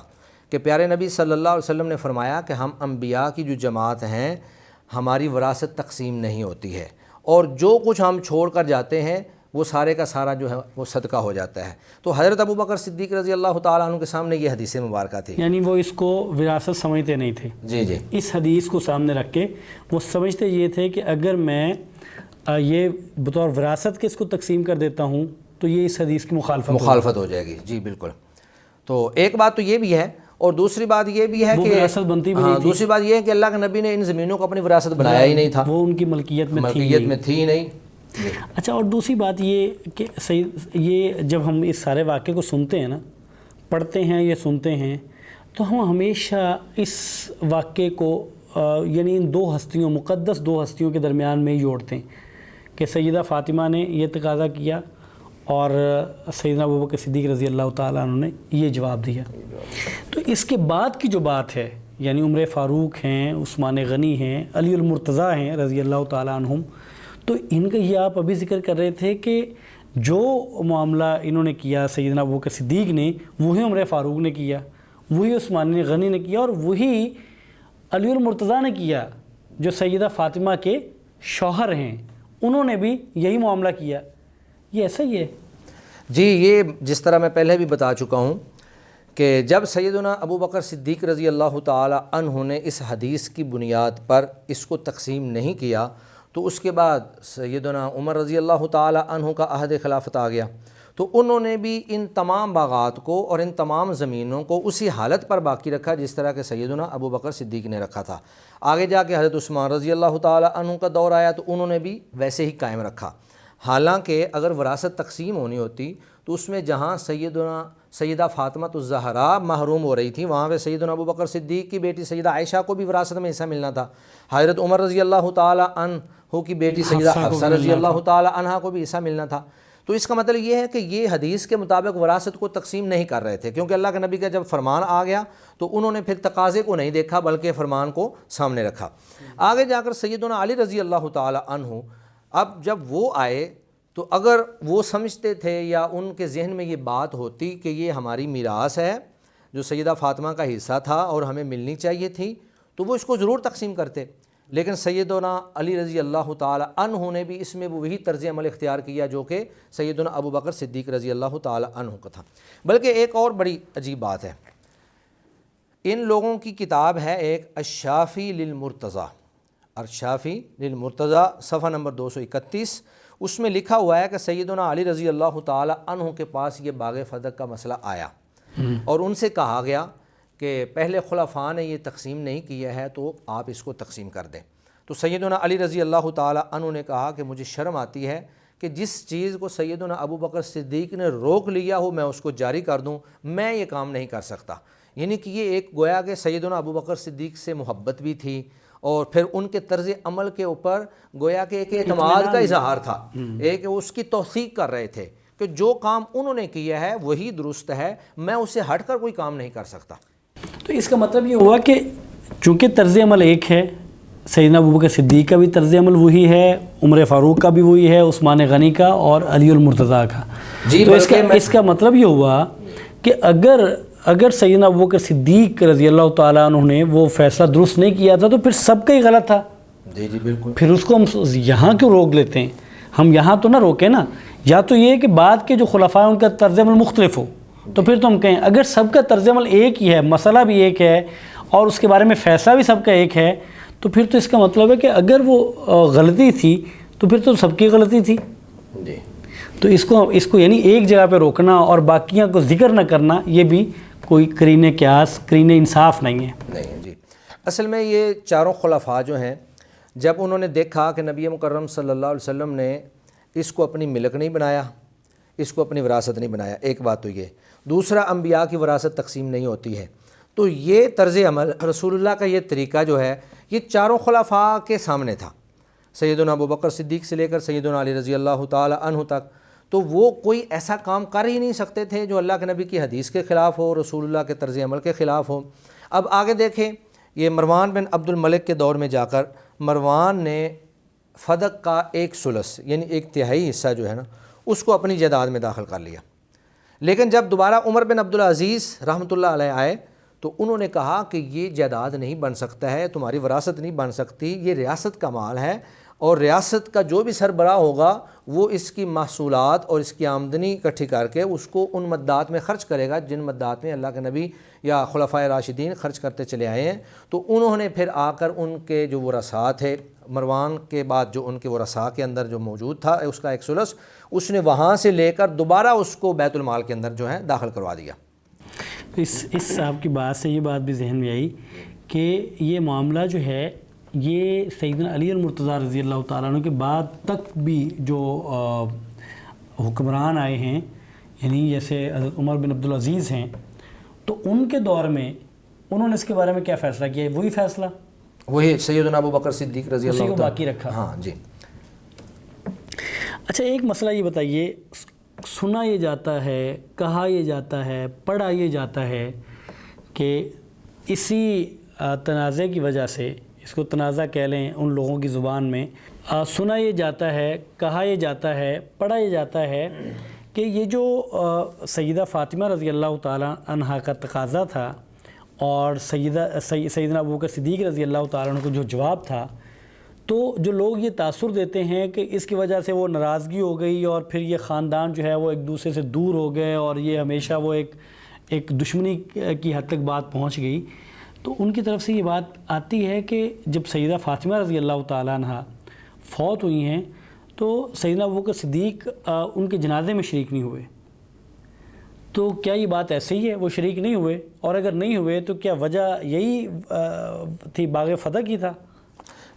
کہ پیارے نبی صلی اللہ علیہ وسلم نے فرمایا کہ ہم انبیاء کی جو جماعت ہیں ہماری وراثت تقسیم نہیں ہوتی ہے، اور جو کچھ ہم چھوڑ کر جاتے ہیں وہ سارے کا سارا جو ہے وہ صدقہ ہو جاتا ہے۔ تو حضرت ابو بکر صدیق رضی اللہ تعالیٰ عنہ کے سامنے یہ حدیث مبارکہ تھی، یعنی وہ اس کو وراثت سمجھتے نہیں تھے۔ جی اس حدیث کو سامنے رکھ کے وہ سمجھتے یہ تھے کہ اگر میں یہ بطور وراثت کے اس کو تقسیم کر دیتا ہوں تو یہ اس حدیث کی مخالفت ہو جائے گی۔ جی بالکل۔ تو ایک بات تو یہ بھی ہے، اور دوسری بات یہ بھی ہے کہ وراثت بنتی بھی نہیں تھی۔ دوسری بات یہ ہے کہ اللہ کے نبی نے ان زمینوں کو اپنی وراثت بنایا ہی نہیں تھا، وہ ان کی ملکیت میں تھی ہی نہیں۔ اچھا، اور دوسری بات یہ کہ یہ جب ہم اس سارے واقعے کو سنتے ہیں نا، پڑھتے ہیں یا سنتے ہیں، تو ہم ہمیشہ اس واقعے کو یعنی ان دو ہستیوں، مقدس دو ہستیوں کے درمیان میں ہی جوڑتے ہیں کہ سیدہ فاطمہ نے یہ تقاضا کیا اور سیدنا ابو بکر صدیق رضی اللہ تعالیٰ عنہ نے یہ جواب دیا۔ تو اس کے بعد کی جو بات ہے، یعنی عمر فاروق ہیں، عثمان غنی ہیں، علی المرتضیٰ ہیں رضی اللہ تعالیٰ عنہم، تو ان کا یہ آپ ابھی ذکر کر رہے تھے کہ جو معاملہ انہوں نے کیا سیدنا ابو بکر صدیق نے، وہی عمر فاروق نے کیا، وہی عثمان غنی نے کیا، اور وہی علی المرتضیٰ نے کیا جو سیدہ فاطمہ کے شوہر ہیں، انہوں نے بھی یہی معاملہ کیا۔ یہ ایسا ہی ہے؟ جی، یہ جس طرح میں پہلے بھی بتا چکا ہوں کہ جب سیدنا ابو بکر صدیق رضی اللہ تعالی عنہ نے اس حدیث کی بنیاد پر اس کو تقسیم نہیں کیا، تو اس کے بعد سیدنا عمر رضی اللہ تعالی عنہ کا عہد خلافت آ گیا، تو انہوں نے بھی ان تمام باغات کو اور ان تمام زمینوں کو اسی حالت پر باقی رکھا جس طرح کہ سیدنا ابو بکر صدیق نے رکھا تھا۔ آگے جا کے حضرت عثمان رضی اللہ تعالی عنہ کا دور آیا تو انہوں نے بھی ویسے ہی قائم رکھا۔ حالانکہ اگر وراثت تقسیم ہونی ہوتی تو اس میں جہاں سیدہ فاطمہ الزہرا محروم ہو رہی تھی، وہاں پہ سیدنا ابو بکر صدیق کی بیٹی سیدہ عائشہ کو بھی وراثت میں حصہ ملنا تھا، حضرت عمر رضی اللہ تعالی عنہ کی بیٹی سیدہ حفصہ رضی اللہ تعالی عنہا کو بھی حصہ ملنا تھا۔ تو اس کا مطلب یہ ہے کہ یہ حدیث کے مطابق وراثت کو تقسیم نہیں کر رہے تھے، کیونکہ اللہ کے نبی کا جب فرمان آ گیا تو انہوں نے پھر تقاضے کو نہیں دیکھا بلکہ فرمان کو سامنے رکھا۔ آگے جا کر سیدنا علی رضی اللہ تعالی عنہ اب جب وہ آئے تو اگر وہ سمجھتے تھے یا ان کے ذہن میں یہ بات ہوتی کہ یہ ہماری میراث ہے جو سیدہ فاطمہ کا حصہ تھا اور ہمیں ملنی چاہیے تھی، تو وہ اس کو ضرور تقسیم کرتے، لیکن سیدنا علی رضی اللہ تعالی عنہ نے بھی اس میں وہی طرز عمل اختیار کیا جو کہ سیدنا ابو بکر صدیق رضی اللہ تعالی عنہ کا تھا۔ بلکہ ایک اور بڑی عجیب بات ہے، ان لوگوں کی کتاب ہے ایک الشافی للمرتضیٰ، الشافی للمرتضیٰ صفحہ نمبر 231، اس میں لکھا ہوا ہے کہ سیدنا علی رضی اللہ تعالی عنہ کے پاس یہ باغ فدق کا مسئلہ آیا اور ان سے کہا گیا کہ پہلے خلفاء نے یہ تقسیم نہیں کیا ہے تو آپ اس کو تقسیم کر دیں۔ تو سیدنا علی رضی اللہ تعالی عنہ نے کہا کہ مجھے شرم آتی ہے کہ جس چیز کو سیدنا ابو بکر صدیق نے روک لیا ہو میں اس کو جاری کر دوں، میں یہ کام نہیں کر سکتا۔ یعنی کہ یہ ایک گویا کہ سیدنا ابو بکر صدیق سے محبت بھی تھی اور پھر ان کے طرز عمل کے اوپر گویا کہ ایک اعتماد کا اظہار تھا، ایک اس کی توثیق کر رہے تھے کہ جو کام انہوں نے کیا ہے وہی درست ہے، میں اس سے ہٹ کر کوئی کام نہیں کر سکتا۔ تو اس کا مطلب یہ ہوا کہ چونکہ طرز عمل ایک ہے، سیدنا ابوبکر صدیق کا بھی طرز عمل وہی ہے، عمر فاروق کا بھی وہی ہے، عثمان غنی کا اور علی المرتضیٰ کا۔ جی، تو اس کا مطلب یہ ہوا کہ اگر سیدنا ابوبکر صدیق رضی اللہ تعالیٰ عنہ نے وہ فیصلہ درست نہیں کیا تھا تو پھر سب کا ہی غلط تھا۔ جی جی بالکل۔ پھر اس کو ہم یہاں کیوں روک لیتے ہیں؟ ہم یہاں تو نہ روکیں نا، یا تو یہ کہ بعد کے جو خلفاء ان کا طرز عمل مختلف ہو تو پھر تو ہم کہیں اگر سب کا طرز عمل ایک ہی ہے، مسئلہ بھی ایک ہے اور اس کے بارے میں فیصلہ بھی سب کا ایک ہے، تو پھر تو اس کا مطلب ہے کہ اگر وہ غلطی تھی تو پھر تو سب کی غلطی تھی۔ جی، تو اس کو یعنی ایک جگہ پہ روکنا اور باقیوں کو ذکر نہ کرنا یہ بھی کوئی قرین قیاس، قرین انصاف نہیں ہے۔ نہیں جی، اصل میں یہ چاروں خلفاء جو ہیں جب انہوں نے دیکھا کہ نبی مکرم صلی اللہ علیہ وسلم نے اس کو اپنی ملک نہیں بنایا، اس کو اپنی وراثت نہیں بنایا، ایک بات تو یہ، دوسرا انبیاء کی وراثت تقسیم نہیں ہوتی ہے، تو یہ طرز عمل رسول اللہ کا یہ طریقہ جو ہے یہ چاروں خلفاء کے سامنے تھا، سیدنا ابوبکر صدیق سے لے کر سیدنا علی رضی اللہ تعالی عنہ تک، تو وہ کوئی ایسا کام کر ہی نہیں سکتے تھے جو اللہ کے نبی کی حدیث کے خلاف ہو، رسول اللہ کے طرز عمل کے خلاف ہو۔ اب آگے دیکھیں، یہ مروان بن عبد الملک کے دور میں جا کر مروان نے فدق کا 1/3 یعنی 1/3 حصہ جو ہے نا اس کو اپنی جائیداد میں داخل کر لیا، لیکن جب دوبارہ عمر بن عبدالعزیز رحمۃ اللہ علیہ آئے تو انہوں نے کہا کہ یہ جائیداد نہیں بن سکتا ہے، تمہاری وراثت نہیں بن سکتی، یہ ریاست کا مال ہے اور ریاست کا جو بھی سربراہ ہوگا وہ اس کی محصولات اور اس کی آمدنی اکٹھی کر کے اس کو ان مدات میں خرچ کرے گا جن مدات میں اللہ کے نبی یا خلفائے راشدین خرچ کرتے چلے آئے ہیں۔ تو انہوں نے پھر آ کر ان کے جو ورثاء تھے، مروان کے بعد جو ان کے ورثاء کے اندر جو موجود تھا اس کا 1/3، اس نے وہاں سے لے کر دوبارہ اس کو بیت المال کے اندر جو ہے داخل کروا دیا۔ اس صاحب کی بات سے یہ بات بھی ذہن میں آئی کہ یہ معاملہ جو ہے یہ سیدنا علی المرتضیٰ رضی اللہ تعالیٰ عنہ کے بعد تک بھی جو حکمران آئے ہیں، یعنی جیسے حضرت عمر بن عبدالعزیز ہیں، تو ان کے دور میں انہوں نے اس کے بارے میں کیا فیصلہ کیا ہے؟ وہی فیصلہ وہی سیدنا ابوبکر صدیق رضی اللہ اسی کو تعالیٰ باقی رکھا۔ ہاں جی۔ اچھا، ایک مسئلہ یہ بتائیے، سنا یہ جاتا ہے، کہا یہ جاتا ہے، پڑھا یہ جاتا ہے کہ اسی تنازع کی وجہ سے، اس کو تنازع کہہ لیں ان لوگوں کی زبان میں، سنا یہ جاتا ہے، کہا یہ جاتا ہے، پڑھا یہ جاتا ہے کہ یہ جو سیدہ فاطمہ رضی اللہ تعالیٰ عنہا کا تقاضا تھا اور سیدنا ابوبکر صدیق رضی اللہ تعالیٰ عنہ کو جو جواب تھا، تو جو لوگ یہ تاثر دیتے ہیں کہ اس کی وجہ سے وہ ناراضگی ہو گئی اور پھر یہ خاندان جو ہے وہ ایک دوسرے سے دور ہو گئے اور یہ ہمیشہ وہ ایک دشمنی کی حد تک بات پہنچ گئی، تو ان کی طرف سے یہ بات آتی ہے کہ جب سیدہ فاطمہ رضی اللہ تعالیٰ عنہ فوت ہوئی ہیں تو سیدنا ابوبکر صدیق ان کے جنازے میں شریک نہیں ہوئے، تو کیا یہ بات ایسے ہی ہے وہ شریک نہیں ہوئے؟ اور اگر نہیں ہوئے تو کیا وجہ یہی تھی، باغ فتح کی تھا؟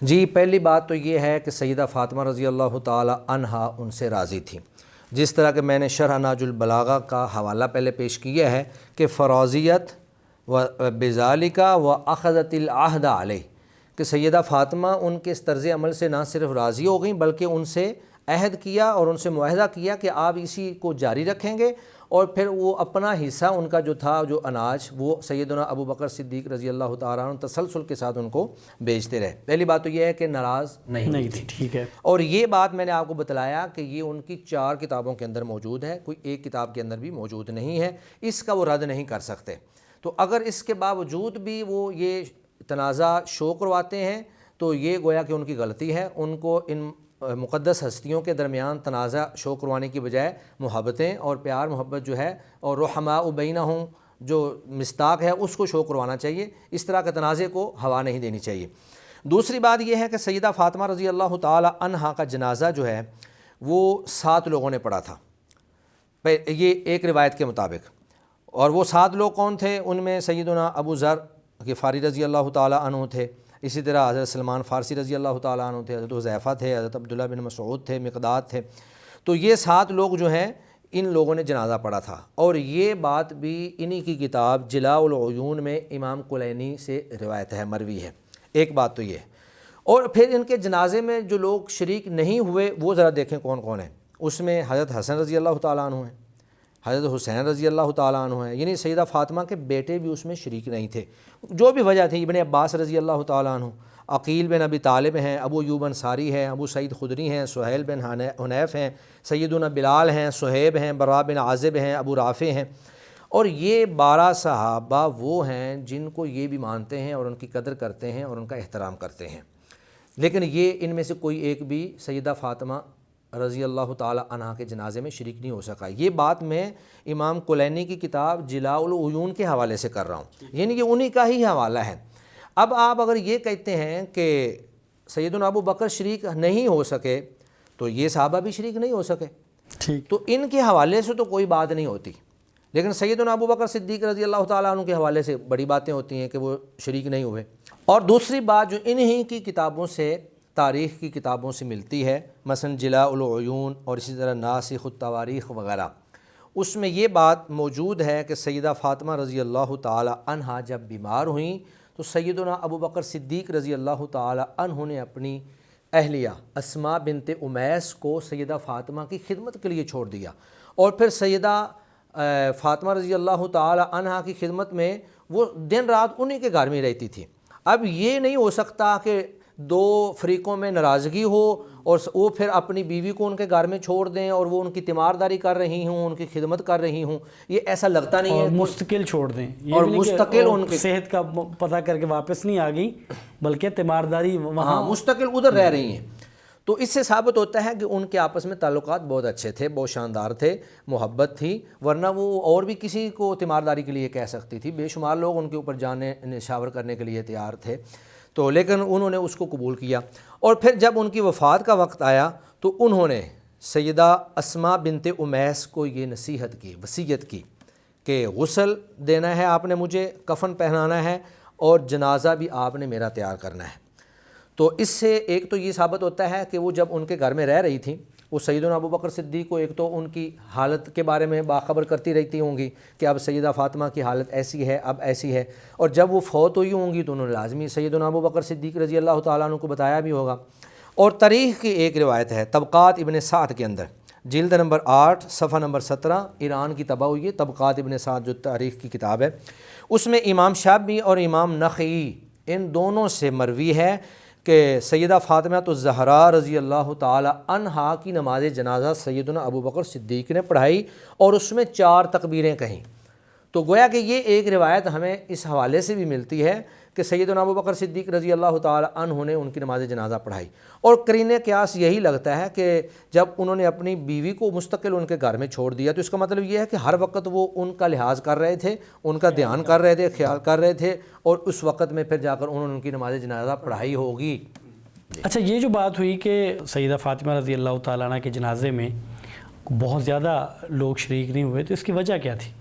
جی، پہلی بات تو یہ ہے کہ سیدہ فاطمہ رضی اللہ تعالی عنہا ان سے راضی تھیں، جس طرح کہ میں نے شرح ناج البلاغہ کا حوالہ پہلے پیش کیا ہے کہ فراضیت و بذالکا و اخذت العہد علیہ، کہ سیدہ فاطمہ ان کے اس طرز عمل سے نہ صرف راضی ہو گئیں بلکہ ان سے عہد کیا اور ان سے معاہدہ کیا کہ آپ اسی کو جاری رکھیں گے، اور پھر وہ اپنا حصہ ان کا جو تھا جو اناج وہ سیدنا ابوبکر صدیق رضی اللہ تعالیٰ عنہ تسلسل کے ساتھ ان کو بیچتے رہے۔ پہلی بات تو یہ ہے کہ ناراض نہیں تھی، ٹھیک ہے۔ اور یہ بات میں نے آپ کو بتلایا کہ یہ ان کی 4 کتابوں کے اندر موجود ہے، کوئی ایک کتاب کے اندر بھی موجود نہیں ہے، اس کا وہ رد نہیں کر سکتے۔ تو اگر اس کے باوجود بھی وہ یہ تنازع شو کرواتے ہیں تو یہ گویا کہ ان کی غلطی ہے. ان کو ان مقدس ہستیوں کے درمیان تنازع شو کروانے کی بجائے محبتیں اور پیار محبت جو ہے اور رحماء بینہم جو مصداق ہے اس کو شو کروانا چاہیے. اس طرح کے تنازع کو ہوا نہیں دینی چاہیے. دوسری بات یہ ہے کہ سیدہ فاطمہ رضی اللہ تعالی عنہا کا جنازہ جو ہے وہ 7 لوگوں نے پڑھا تھا یہ ایک روایت کے مطابق. اور وہ 7 لوگ کون تھے؟ ان میں سیدنا ابو ذر غفاری رضی اللہ تعالی عنہ تھے, اسی طرح حضرت سلمان فارسی رضی اللہ تعالی عنہ تھے, حضرت حذیفہ تھے, حضرت عبداللہ بن مسعود تھے, مقداد تھے. تو یہ 7 لوگ جو ہیں ان لوگوں نے جنازہ پڑھا تھا. اور یہ بات بھی انہی کی کتاب جلاء العیون میں امام کلینی سے روایت ہے, مروی ہے. ایک بات تو یہ ہے. اور پھر ان کے جنازے میں جو لوگ شریک نہیں ہوئے وہ ذرا دیکھیں کون کون ہیں. اس میں حضرت حسن رضی اللہ تعالیٰ عنہ ہیں, حضرت حسین رضی اللہ تعالیٰ عنہ ہیں, یعنی سیدہ فاطمہ کے بیٹے بھی اس میں شریک نہیں تھے. جو بھی وجہ تھی, ابن عباس رضی اللہ تعالیٰ عنہ, عقیل بن ابی طالب ہیں, ابو ایوب انصاری ہیں, ابو سعید خدری ہیں, سہیل بن حنیف ہیں, سیدنا بلال ہیں, صہیب ہیں, براء بن عازب ہیں, ابو رافع ہیں. اور یہ 12 صحابہ وہ ہیں جن کو یہ بھی مانتے ہیں اور ان کی قدر کرتے ہیں اور ان کا احترام کرتے ہیں. لیکن یہ ان میں سے کوئی ایک بھی سیدہ فاطمہ رضی اللہ تعالی عنہا کے جنازے میں شریک نہیں ہو سکا. یہ بات میں امام کلینی کی کتاب جلاء العیون کے حوالے سے کر رہا ہوں, یعنی یہ انہی کا ہی حوالہ ہے. اب آپ اگر یہ کہتے ہیں کہ سیدنا ابو بکر شریک نہیں ہو سکے تو یہ صحابہ بھی شریک نہیں ہو سکے, ٹھیک, تو ان کے حوالے سے تو کوئی بات نہیں ہوتی. لیکن سیدنا ابو بکر صدیق رضی اللہ تعالیٰ عنہ کے حوالے سے بڑی باتیں ہوتی ہیں کہ وہ شریک نہیں ہوئے. اور دوسری بات جو انہی کی کتابوں سے, تاریخ کی کتابوں سے ملتی ہے, مثلا جلاء العیون اور اسی طرح ناسخ التواریخ وغیرہ, اس میں یہ بات موجود ہے کہ سیدہ فاطمہ رضی اللہ تعالی عنہا جب بیمار ہوئیں تو سیدنا ابو بکر صدیق رضی اللہ تعالی عنہ نے اپنی اہلیہ اسماء بنت امیس کو سیدہ فاطمہ کی خدمت کے لیے چھوڑ دیا. اور پھر سیدہ فاطمہ رضی اللہ تعالی عنہا کی خدمت میں وہ دن رات انہی کے گھر میں رہتی تھی. اب یہ نہیں ہو سکتا کہ 2 فریقوں میں ناراضگی ہو اور وہ پھر اپنی بیوی کو ان کے گھر میں چھوڑ دیں اور وہ ان کی تیمارداری کر رہی ہوں, ان کی خدمت کر رہی ہوں. یہ ایسا لگتا نہیں ہے. مستقل چھوڑ دیں, اور مستقل ان کے صحت کا پتہ کر کے واپس نہیں آ گئی بلکہ تیمارداری وہاں مستقل ادھر رہ رہی ہیں. تو اس سے ثابت ہوتا ہے کہ ان کے آپس میں تعلقات بہت اچھے تھے, بہت شاندار تھے, محبت تھی, ورنہ وہ اور بھی کسی کو تیمارداری کے لیے کہہ سکتی تھی. بے شمار لوگ ان کے اوپر جانے نشاور کرنے کے لیے تیار تھے, تو لیکن انہوں نے اس کو قبول کیا. اور پھر جب ان کی وفات کا وقت آیا تو انہوں نے سیدہ اسماء بنت امیس کو یہ نصیحت کی, وصیت کی کہ غسل دینا ہے آپ نے, مجھے کفن پہنانا ہے اور جنازہ بھی آپ نے میرا تیار کرنا ہے. تو اس سے ایک تو یہ ثابت ہوتا ہے کہ وہ جب ان کے گھر میں رہ رہی تھیں وہ سیدنا ابو بکر صدیق کو ایک تو ان کی حالت کے بارے میں باخبر کرتی رہتی ہوں گی کہ اب سیدہ فاطمہ کی حالت ایسی ہے, اب ایسی ہے. اور جب وہ فوت ہوئی ہوں گی تو انہوں نے لازمی سیدنا ابو بکر صدیق رضی اللہ تعالیٰ عنہ کو بتایا بھی ہوگا. اور تاریخ کی ایک روایت ہے طبقات ابن سعد کے اندر, جلد نمبر 8 صفحہ نمبر 17, ایران کی طبع ہوئی ہے طبقات ابن سعد جو تاریخ کی کتاب ہے, اس میں امام شابی اور امام نخعی ان دونوں سے مروی ہے کہ سیدہ فاطمہ الزہراء رضی اللہ تعالی عنہا کی نماز جنازہ سیدنا ابو بکر صدیق نے پڑھائی اور اس میں 4 تکبیریں کہیں. تو گویا کہ یہ ایک روایت ہمیں اس حوالے سے بھی ملتی ہے کہ سیدنا ابو بکر صدیق رضی اللہ تعالی عنہ نے ان کی نماز جنازہ پڑھائی. اور قرینہ قیاس یہی لگتا ہے کہ جب انہوں نے اپنی بیوی کو مستقل ان کے گھر میں چھوڑ دیا تو اس کا مطلب یہ ہے کہ ہر وقت وہ ان کا لحاظ کر رہے تھے, ان کا دھیان کر رہے تھے, خیال کر رہے تھے, اور اس وقت میں پھر جا کر انہوں نے ان کی نماز جنازہ پڑھائی ہوگی. اچھا, یہ جو بات ہوئی کہ سیدہ فاطمہ رضی اللہ تعالیٰ عنہ کے جنازے میں بہت زیادہ لوگ شریک نہیں ہوئے, تو اس کی وجہ کیا تھی؟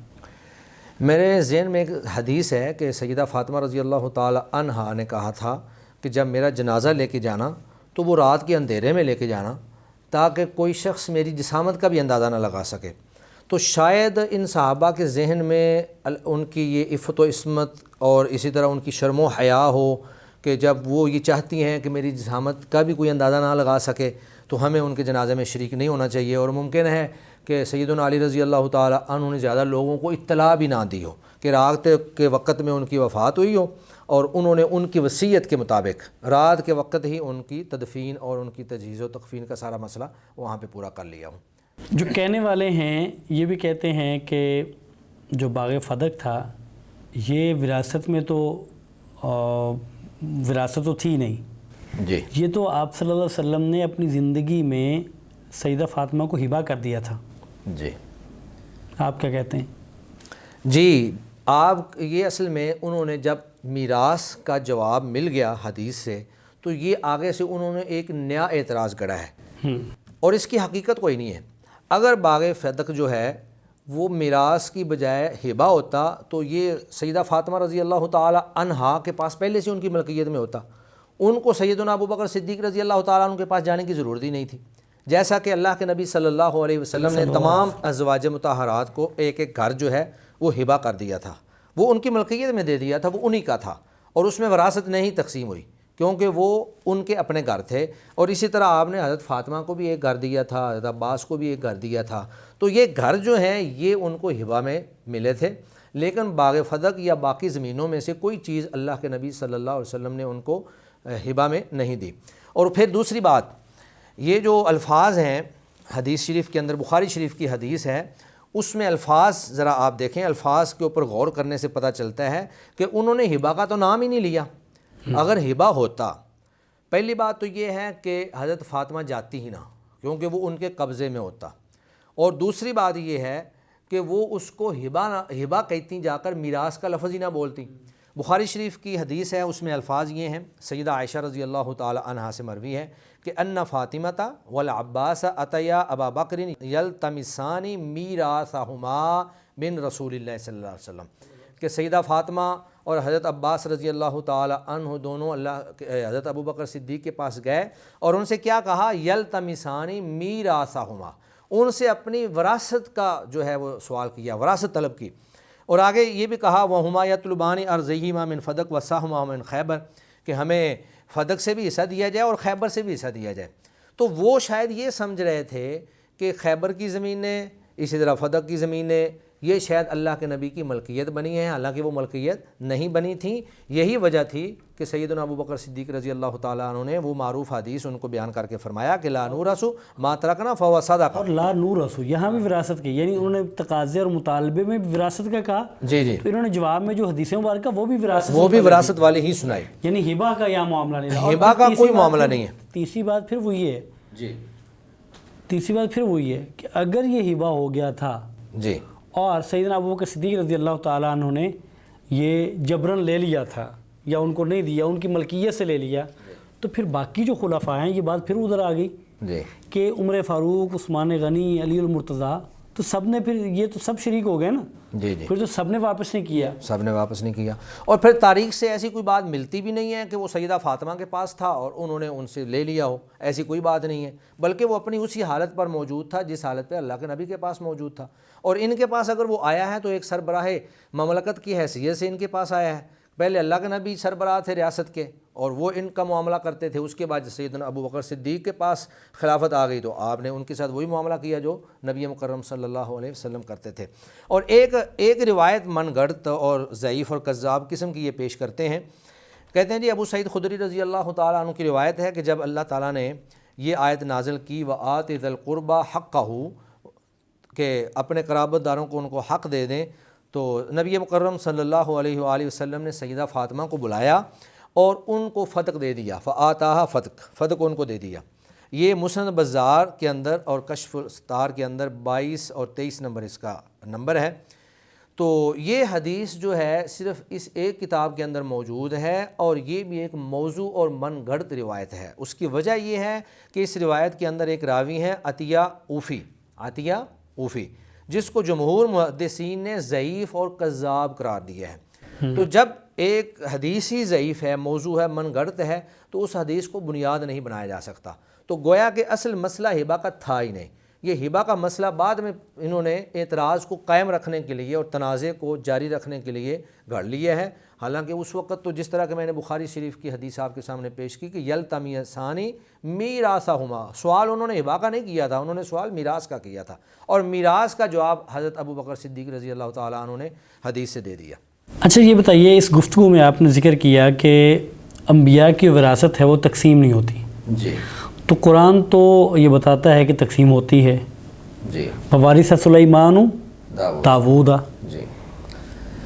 میرے ذہن میں ایک حدیث ہے کہ سیدہ فاطمہ رضی اللہ تعالی عنہا نے کہا تھا کہ جب میرا جنازہ لے کے جانا تو وہ رات کے اندھیرے میں لے کے جانا تاکہ کوئی شخص میری جسامت کا بھی اندازہ نہ لگا سکے. تو شاید ان صحابہ کے ذہن میں ان کی یہ عفت و عصمت اور اسی طرح ان کی شرم و حیا ہو کہ جب وہ یہ چاہتی ہیں کہ میری جسامت کا بھی کوئی اندازہ نہ لگا سکے تو ہمیں ان کے جنازے میں شریک نہیں ہونا چاہیے. اور ممکن ہے کہ سیدنا علی رضی اللہ تعالی عنہ نے زیادہ لوگوں کو اطلاع بھی نہ دی ہو کہ رات کے وقت میں ان کی وفات ہوئی ہو, اور انہوں نے ان کی وصیت کے مطابق رات کے وقت ہی ان کی تدفین اور ان کی تجہیز و تکفین کا سارا مسئلہ وہاں پہ پورا کر لیا ہوں. جو کہنے والے ہیں یہ بھی کہتے ہیں کہ جو باغ فدق تھا یہ وراثت میں تو وراثت تو تھی نہیں, جی یہ تو آپ صلی اللہ علیہ وسلم نے اپنی زندگی میں سیدہ فاطمہ کو ہبہ کر دیا تھا، جی آپ کیا کہتے ہیں؟ جی آپ یہ اصل میں انہوں نے جب میراث کا جواب مل گیا حدیث سے تو یہ آگے سے انہوں نے ایک نیا اعتراض گڑھا ہے اور اس کی حقیقت کوئی نہیں ہے۔ اگر باغ فدق جو ہے وہ میراث کی بجائے ہبہ ہوتا تو یہ سیدہ فاطمہ رضی اللہ تعالی عنہا کے پاس پہلے سے ان کی ملکیت میں ہوتا، ان کو سیدنا ابوبکر صدیق رضی اللہ تعالیٰ عنہ کے پاس جانے کی ضرورت ہی نہیں تھی، جیسا کہ اللہ کے نبی صلی اللہ علیہ وسلم نے تمام ازواج مطہرات کو ایک ایک گھر جو ہے وہ ہبہ کر دیا تھا، وہ ان کی ملکیت میں دے دیا تھا، وہ انہی کا تھا اور اس میں وراثت نہیں تقسیم ہوئی کیونکہ وہ ان کے اپنے گھر تھے۔ اور اسی طرح آپ نے حضرت فاطمہ کو بھی ایک گھر دیا تھا، حضرت عباس کو بھی ایک گھر دیا تھا، تو یہ گھر جو ہیں یہ ان کو ہبہ میں ملے تھے، لیکن باغ فدق یا باقی زمینوں میں سے کوئی چیز اللہ کے نبی صلی اللہ علیہ وسلم نے ان کو ہبہ میں نہیں دی۔ اور پھر دوسری بات، یہ جو الفاظ ہیں حدیث شریف کے اندر، بخاری شریف کی حدیث ہے، اس میں الفاظ ذرا آپ دیکھیں، الفاظ کے اوپر غور کرنے سے پتہ چلتا ہے کہ انہوں نے ہبہ کا تو نام ہی نہیں لیا۔ اگر ہبہ ہوتا، پہلی بات تو یہ ہے کہ حضرت فاطمہ جاتی ہی نہ، کیونکہ وہ ان کے قبضے میں ہوتا، اور دوسری بات یہ ہے کہ وہ اس کو ہبہ کہتی جا کر میراث کا لفظ ہی نہ بولتی۔ بخاری شریف کی حدیث ہے، اس میں الفاظ یہ ہیں، سیدہ عائشہ رضی اللہ تعالی عنہا سے مروی ہے کہ ان فاطمۃ والعباس اتیا ابا بکر یلتمسان میراثہما من رسول اللہ صلی اللہ علیہ وسلم، کہ سیدہ فاطمہ اور حضرت عباس رضی اللہ تعالی عنہ دونوں حضرت ابوبکر صدیق کے پاس گئے اور ان سے کیا کہا؟ یلتمسان میراثہما، ان سے اپنی وراثت کا جو ہے وہ سوال کیا، وراثت طلب کی، اور آگے یہ بھی کہا وَهُمَا يَطْلُبَانِ أَرْضَيْهِمَا مِنْ فَدَقْ وَسَهْمَهُمَا مِنْ خیبر، کہ ہمیں فدق سے بھی حصہ دیا جائے اور خیبر سے بھی حصہ دیا جائے۔ تو وہ شاید یہ سمجھ رہے تھے کہ خیبر کی زمینیں، اسی طرح فدق کی زمینیں، یہ شاید اللہ کے نبی کی ملکیت بنی ہیں، حالانکہ وہ ملکیت نہیں بنی تھیں۔ یہی وجہ تھی کہ سیدنا ابوبکر صدیق رضی اللہ تعالیٰ عنہ نے وہ معروف حدیث ان کو بیان کر کے فرمایا کہ لا نورث ما ترکنا فہو صدقہ، اور لا نورث یہاں بھی وراثت کی، یعنی انہوں نے تقاضے اور مطالبے میں بھی وراثت کا کہا، جی جی، تو انہوں نے جواب میں جو حدیث مبارکہ وہ بھی وراثت والی ہی سنائی، یعنی ہبہ کا یہاں معاملہ نہیں تھا۔ ہبہ کا کوئی معاملہ نہیں ہے۔ تیسری بات پھر وہ یہ ہے، جی تیسری بات پھر وہ یہ ہے کہ اگر یہ ہبہ ہو گیا تھا جی اور سیدنا ابوبکر صدیق رضی اللہ تعالیٰ عنہ نے یہ جبراً لے لیا تھا یا ان کو نہیں دیا، ان کی ملکیت سے لے لیا، تو پھر باقی جو خلفاء ہیں یہ بات پھر ادھر آ گئی جی کہ عمر فاروق، عثمان غنی، علی المرتضیٰ، تو سب نے پھر یہ تو سب شریک ہو گئے نا، جی جی، پھر تو سب نے واپس نہیں کیا، سب نے واپس نہیں کیا۔ اور پھر تاریخ سے ایسی کوئی بات ملتی بھی نہیں ہے کہ وہ سیدہ فاطمہ کے پاس تھا اور انہوں نے ان سے لے لیا ہو، ایسی کوئی بات نہیں ہے، بلکہ وہ اپنی اسی حالت پر موجود تھا جس حالت پہ اللہ کے نبی کے پاس موجود تھا، اور ان کے پاس اگر وہ آیا ہے تو ایک سربراہ مملکت کی حیثیت سے ان کے پاس آیا ہے۔ پہلے اللہ کے نبی سربراہ تھے ریاست کے اور وہ ان کا معاملہ کرتے تھے، اس کے بعد سیدنا ابوبکر صدیق کے پاس خلافت آ گئی تو آپ نے ان کے ساتھ وہی معاملہ کیا جو نبی مکرم صلی اللہ علیہ وسلم کرتے تھے۔ اور ایک روایت من گھڑت اور ضعیف اور کذاب قسم کی یہ پیش کرتے ہیں، کہتے ہیں جی ابو سعید خدری رضی اللہ تعالیٰ عنہ کی روایت ہے کہ جب اللہ تعالیٰ نے یہ آیت نازل کی وَآتِ ذِی الْقُرْبَى حَقَّهُ، کہ اپنے قرابت داروں کو ان کو حق دے دیں، تو نبی مکرم صلی اللہ علیہ وآلہ وسلم نے سیدہ فاطمہ کو بلایا اور ان کو فتق دے دیا، فآتاها فتق ان کو دے دیا۔ یہ مسند بزار کے اندر اور کشف الستار کے اندر 22 اور 23 نمبر اس کا نمبر ہے۔ تو یہ حدیث جو ہے صرف اس ایک کتاب کے اندر موجود ہے اور یہ بھی ایک موضوع اور من گھڑت روایت ہے۔ اس کی وجہ یہ ہے کہ اس روایت کے اندر ایک راوی ہے عطیہ اوفی، جس کو جمہور محدثین نے ضعیف اور کذاب قرار دیا ہے۔ تو جب ایک حدیث ہی ضعیف ہے، موضوع ہے، من گھڑت ہے، تو اس حدیث کو بنیاد نہیں بنایا جا سکتا۔ تو گویا کہ اصل مسئلہ ہبہ کا تھا ہی نہیں، یہ ہبہ کا مسئلہ بعد میں انہوں نے اعتراض کو قائم رکھنے کے لیے اور تنازع کو جاری رکھنے کے لیے گھڑ لیا ہے۔ حالانکہ اس وقت تو جس طرح کہ میں نے بخاری شریف کی حدیث آپ کے سامنے پیش کی کہ یلتمسان میراثہما، سوال انہوں نے ہبہ کا نہیں کیا تھا، انہوں نے سوال میراث کا کیا تھا، اور میراث کا جواب حضرت ابوبکر صدیق رضی اللہ تعالیٰ عنہ نے حدیث سے دے دیا۔ اچھا یہ بتائیے، اس گفتگو میں آپ نے ذکر کیا کہ انبیاء کی وراثت ہے وہ تقسیم نہیں ہوتی، جی، تو قرآن تو یہ بتاتا ہے کہ تقسیم ہوتی ہے، جی، ووارث سلیمان داؤد، جی،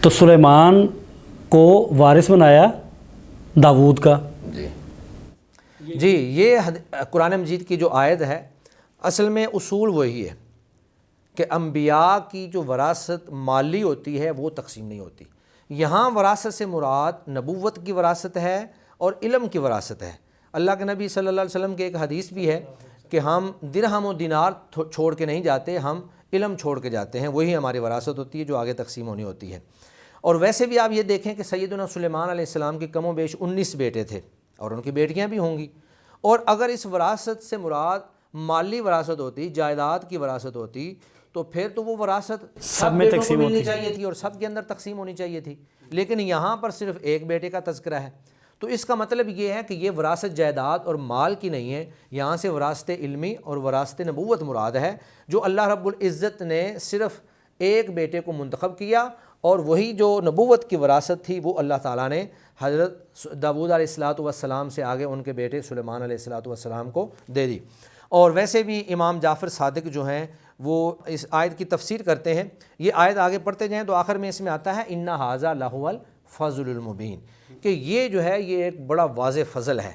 تو سلیمان کو وارث بنایا داؤد کا، جی۔ جی یہ قرآن مجید کی جو آیت ہے اصل میں اصول وہی ہے کہ انبیاء کی جو وراثت مالی ہوتی ہے وہ تقسیم نہیں ہوتی. یہاں وراثت سے مراد نبوت کی وراثت ہے اور علم کی وراثت ہے. اللہ کے نبی صلی اللہ علیہ وسلم کے ایک حدیث بھی ہے کہ ہم درہم و دینار چھوڑ کے نہیں جاتے, ہم علم چھوڑ کے جاتے ہیں, وہی ہماری وراثت ہوتی ہے جو آگے تقسیم ہونی ہوتی ہے. اور ویسے بھی آپ یہ دیکھیں کہ سیدنا سلیمان علیہ السلام کے کم و بیش 19 بیٹے تھے اور ان کی بیٹیاں بھی ہوں گی. اور اگر اس وراثت سے مراد مالی وراثت ہوتی, جائیداد کی وراثت ہوتی, تو پھر تو وہ وراثت سب میں بیٹوں کو تقسیم ملنی ہوتی چاہیے تھی اور سب کے اندر تقسیم ہونی چاہیے تھی. لیکن یہاں پر صرف ایک بیٹے کا تذکرہ ہے. تو اس کا مطلب یہ ہے کہ یہ وراثت جائیداد اور مال کی نہیں ہے, یہاں سے وراثت علمی اور وراثت نبوت مراد ہے جو اللہ رب العزت نے صرف ایک بیٹے کو منتخب کیا, اور وہی جو نبوت کی وراثت تھی وہ اللہ تعالیٰ نے حضرت داؤد علیہ السلام سے آگے ان کے بیٹے سلیمان علیہ السلام کو دے دی. اور ویسے بھی امام جعفر صادق جو ہیں وہ اس آیت کی تفسیر کرتے ہیں. یہ آیت آگے پڑھتے جائیں تو آخر میں اس میں آتا ہے ان ھذا لہو الفضل المبین, کہ یہ جو ہے یہ ایک بڑا واضح فضل ہے.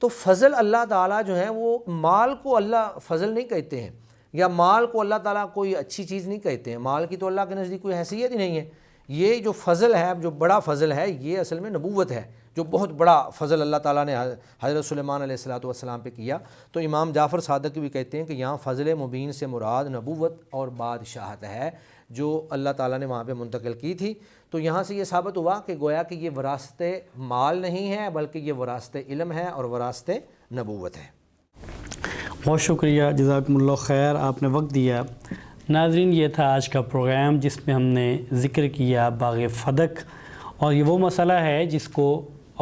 تو فضل اللہ تعالیٰ جو ہے وہ مال کو اللہ فضل نہیں کہتے ہیں, یا مال کو اللہ تعالیٰ کوئی اچھی چیز نہیں کہتے ہیں. مال کی تو اللہ کے نزدیک کوئی حیثیت ہی نہیں ہے. یہ جو فضل ہے, جو بڑا فضل ہے, یہ اصل میں نبوت ہے, جو بہت بڑا فضل اللہ تعالیٰ نے حضرت سلیمان علیہ السلام پہ کیا. تو امام جعفر صادق بھی کہتے ہیں کہ یہاں فضل مبین سے مراد نبوت اور بادشاہت ہے جو اللہ تعالیٰ نے وہاں پہ منتقل کی تھی. تو یہاں سے یہ ثابت ہوا کہ گویا کہ یہ وراثت مال نہیں ہے بلکہ یہ وراثت علم ہے اور وراثت نبوت ہے. بہت شکریہ, جزاکم اللہ خیر, آپ نے وقت دیا. ناظرین, یہ تھا آج کا پروگرام جس میں ہم نے ذکر کیا باغ فدق, اور یہ وہ مسئلہ ہے جس کو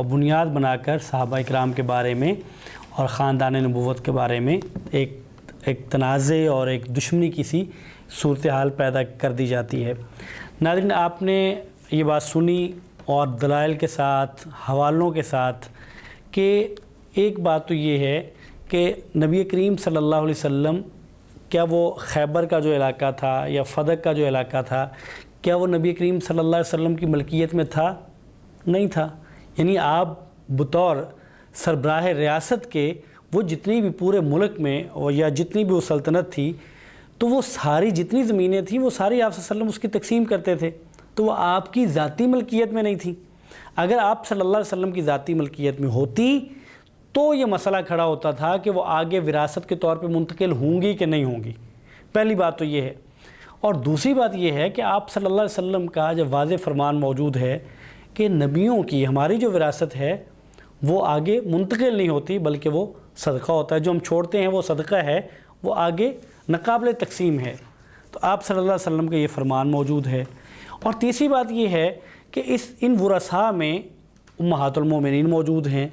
بنیاد بنا کر صحابہ اکرام کے بارے میں اور خاندان نبوت کے بارے میں ایک تنازع اور ایک دشمنی کی سی صورتحال پیدا کر دی جاتی ہے. ناظرین, آپ نے یہ بات سنی اور دلائل کے ساتھ, حوالوں کے ساتھ, کہ ایک بات تو یہ ہے کہ نبی کریم صلی اللہ علیہ وسلم کیا وہ خیبر کا جو علاقہ تھا یا فدق کا جو علاقہ تھا, کیا وہ نبی کریم صلی اللہ علیہ وسلم کی ملکیت میں تھا؟ نہیں تھا. یعنی آپ بطور سربراہ ریاست کے وہ جتنی بھی پورے ملک میں یا جتنی بھی وہ سلطنت تھی, تو وہ ساری جتنی زمینیں تھیں وہ ساری آپ صلی اللہ علیہ وسلم اس کی تقسیم کرتے تھے. تو وہ آپ کی ذاتی ملکیت میں نہیں تھی. اگر آپ صلی اللہ علیہ وسلم کی ذاتی ملکیت میں ہوتی تو یہ مسئلہ کھڑا ہوتا تھا کہ وہ آگے وراثت کے طور پہ منتقل ہوں گی کہ نہیں ہوں گی. پہلی بات تو یہ ہے. اور دوسری بات یہ ہے کہ آپ صلی اللہ علیہ وسلم کا جب واضح فرمان موجود ہے کہ نبیوں کی ہماری جو وراثت ہے وہ آگے منتقل نہیں ہوتی بلکہ وہ صدقہ ہوتا ہے, جو ہم چھوڑتے ہیں وہ صدقہ ہے, وہ آگے ناقابل تقسیم ہے. تو آپ صلی اللہ علیہ وسلم کا یہ فرمان موجود ہے. اور تیسری بات یہ ہے کہ ان ورثاء میں امہات المومنین موجود ہیں,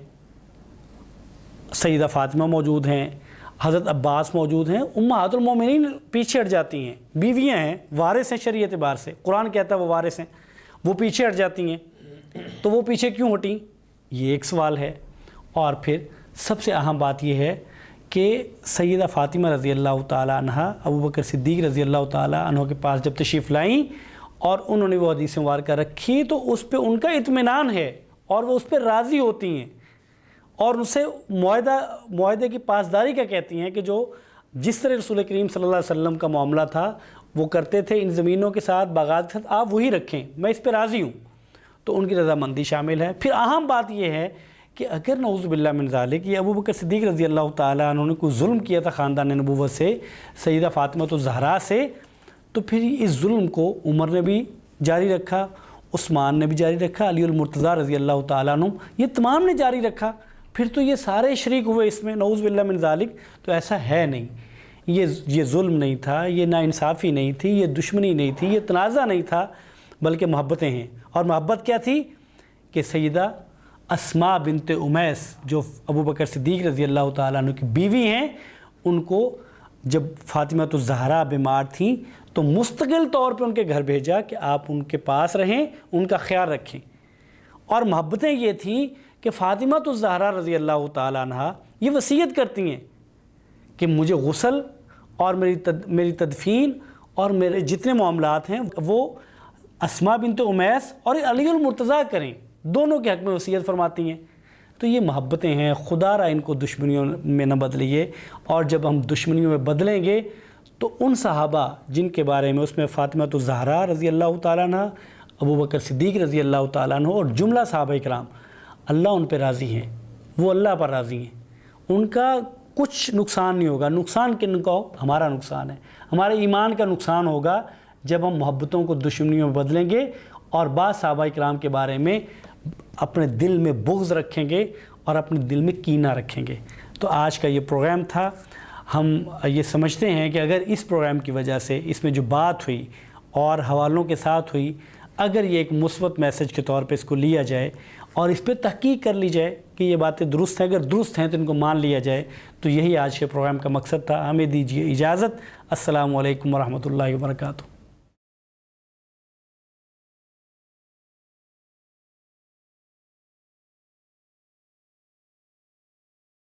سیدہ فاطمہ موجود ہیں, حضرت عباس موجود ہیں. امہات المومنین پیچھے ہٹ جاتی ہیں, بیویاں ہیں, وارث ہیں شریعت اعتبار سے, قرآن کہتا ہے وہ وارث ہیں, وہ پیچھے ہٹ جاتی ہیں. تو وہ پیچھے کیوں ہٹیں, یہ ایک سوال ہے. اور پھر سب سے اہم بات یہ ہے کہ سیدہ فاطمہ رضی اللہ تعالیٰ عنہ ابوبکر صدیق رضی اللہ تعالیٰ عنہ کے پاس جب تشریف لائیں اور انہوں نے وہ حدیث مبارکہ رکھی تو اس پہ ان کا اطمینان ہے اور وہ اس پہ راضی ہوتی ہیں اور اسے معاہدے کی پاسداری کا کہتی ہیں کہ جو جس طرح رسول کریم صلی اللہ علیہ وسلم کا معاملہ تھا وہ کرتے تھے ان زمینوں کے ساتھ, باغات کے ساتھ, آپ وہی رکھیں, میں اس پہ راضی ہوں. تو ان کی رضامندی شامل ہے. پھر اہم بات یہ ہے کہ اگر نعوذ باللہ من ذالک یہ ابوبکر صدیق رضی اللہ تعالیٰ عنہ نے کوئی ظلم کیا تھا خاندان نبوت سے, سیدہ فاطمہ الزہرا سے, تو پھر اس ظلم کو عمر نے بھی جاری رکھا, عثمان نے بھی جاری رکھا, علی المرتضیٰ رضی اللہ تعالیٰ عنہ, یہ تمام نے جاری رکھا. پھر تو یہ سارے شریک ہوئے اس میں, نعوذ باللہ من ذالک. تو ایسا ہے نہیں, یہ ظلم نہیں تھا, یہ ناانصافی نہیں تھی, یہ دشمنی نہیں تھی, یہ تنازع نہیں تھا, بلکہ محبتیں ہیں. اور محبت کیا تھی کہ سیدہ اسماء بنت امیس جو ابوبکر صدیق رضی اللہ تعالیٰ عنہ کی بیوی ہیں, ان کو جب فاطمہ الزہرا بیمار تھیں تو مستقل طور پہ ان کے گھر بھیجا کہ آپ ان کے پاس رہیں, ان کا خیال رکھیں. اور محبتیں یہ تھیں کہ فاطمہ الزہرا رضی اللہ تعالیٰ عنہ یہ وصیت کرتی ہیں کہ مجھے غسل اور میری تدفین اور میرے جتنے معاملات ہیں وہ اسماء بنت امیس اور علی المرتضیٰ کریں, دونوں کے حق میں وصیت فرماتی ہیں. تو یہ محبتیں ہیں، خدا را ان کو دشمنیوں میں نہ بدلیے، اور جب ہم دشمنیوں میں بدلیں گے تو ان صحابہ جن کے بارے میں اس میں فاطمہ الزہرا رضی اللہ تعالیٰ عنہ، ابوبکر صدیق رضی اللہ تعالیٰ عنہ اور جملہ صحابہ کرام، اللہ ان پہ راضی ہیں، وہ اللہ پر راضی ہیں، ان کا کچھ نقصان نہیں ہوگا۔ نقصان کن کا؟ ہمارا نقصان ہے، ہمارے ایمان کا نقصان ہوگا جب ہم محبتوں کو دشمنیوں میں بدلیں گے اور بعض صحابہ کرام کے بارے میں اپنے دل میں بغض رکھیں گے اور اپنے دل میں کینہ رکھیں گے۔ تو آج کا یہ پروگرام تھا، ہم یہ سمجھتے ہیں کہ اگر اس پروگرام کی وجہ سے اس میں جو بات ہوئی اور حوالوں کے ساتھ ہوئی، اگر یہ ایک مثبت میسج کے طور پہ اس کو لیا جائے اور اس پہ تحقیق کر لی جائے کہ یہ باتیں درست ہیں، اگر درست ہیں تو ان کو مان لیا جائے، تو یہی آج کے پروگرام کا مقصد تھا۔ ہمیں دیجیے اجازت۔ السلام علیکم ورحمۃ اللہ وبرکاتہ۔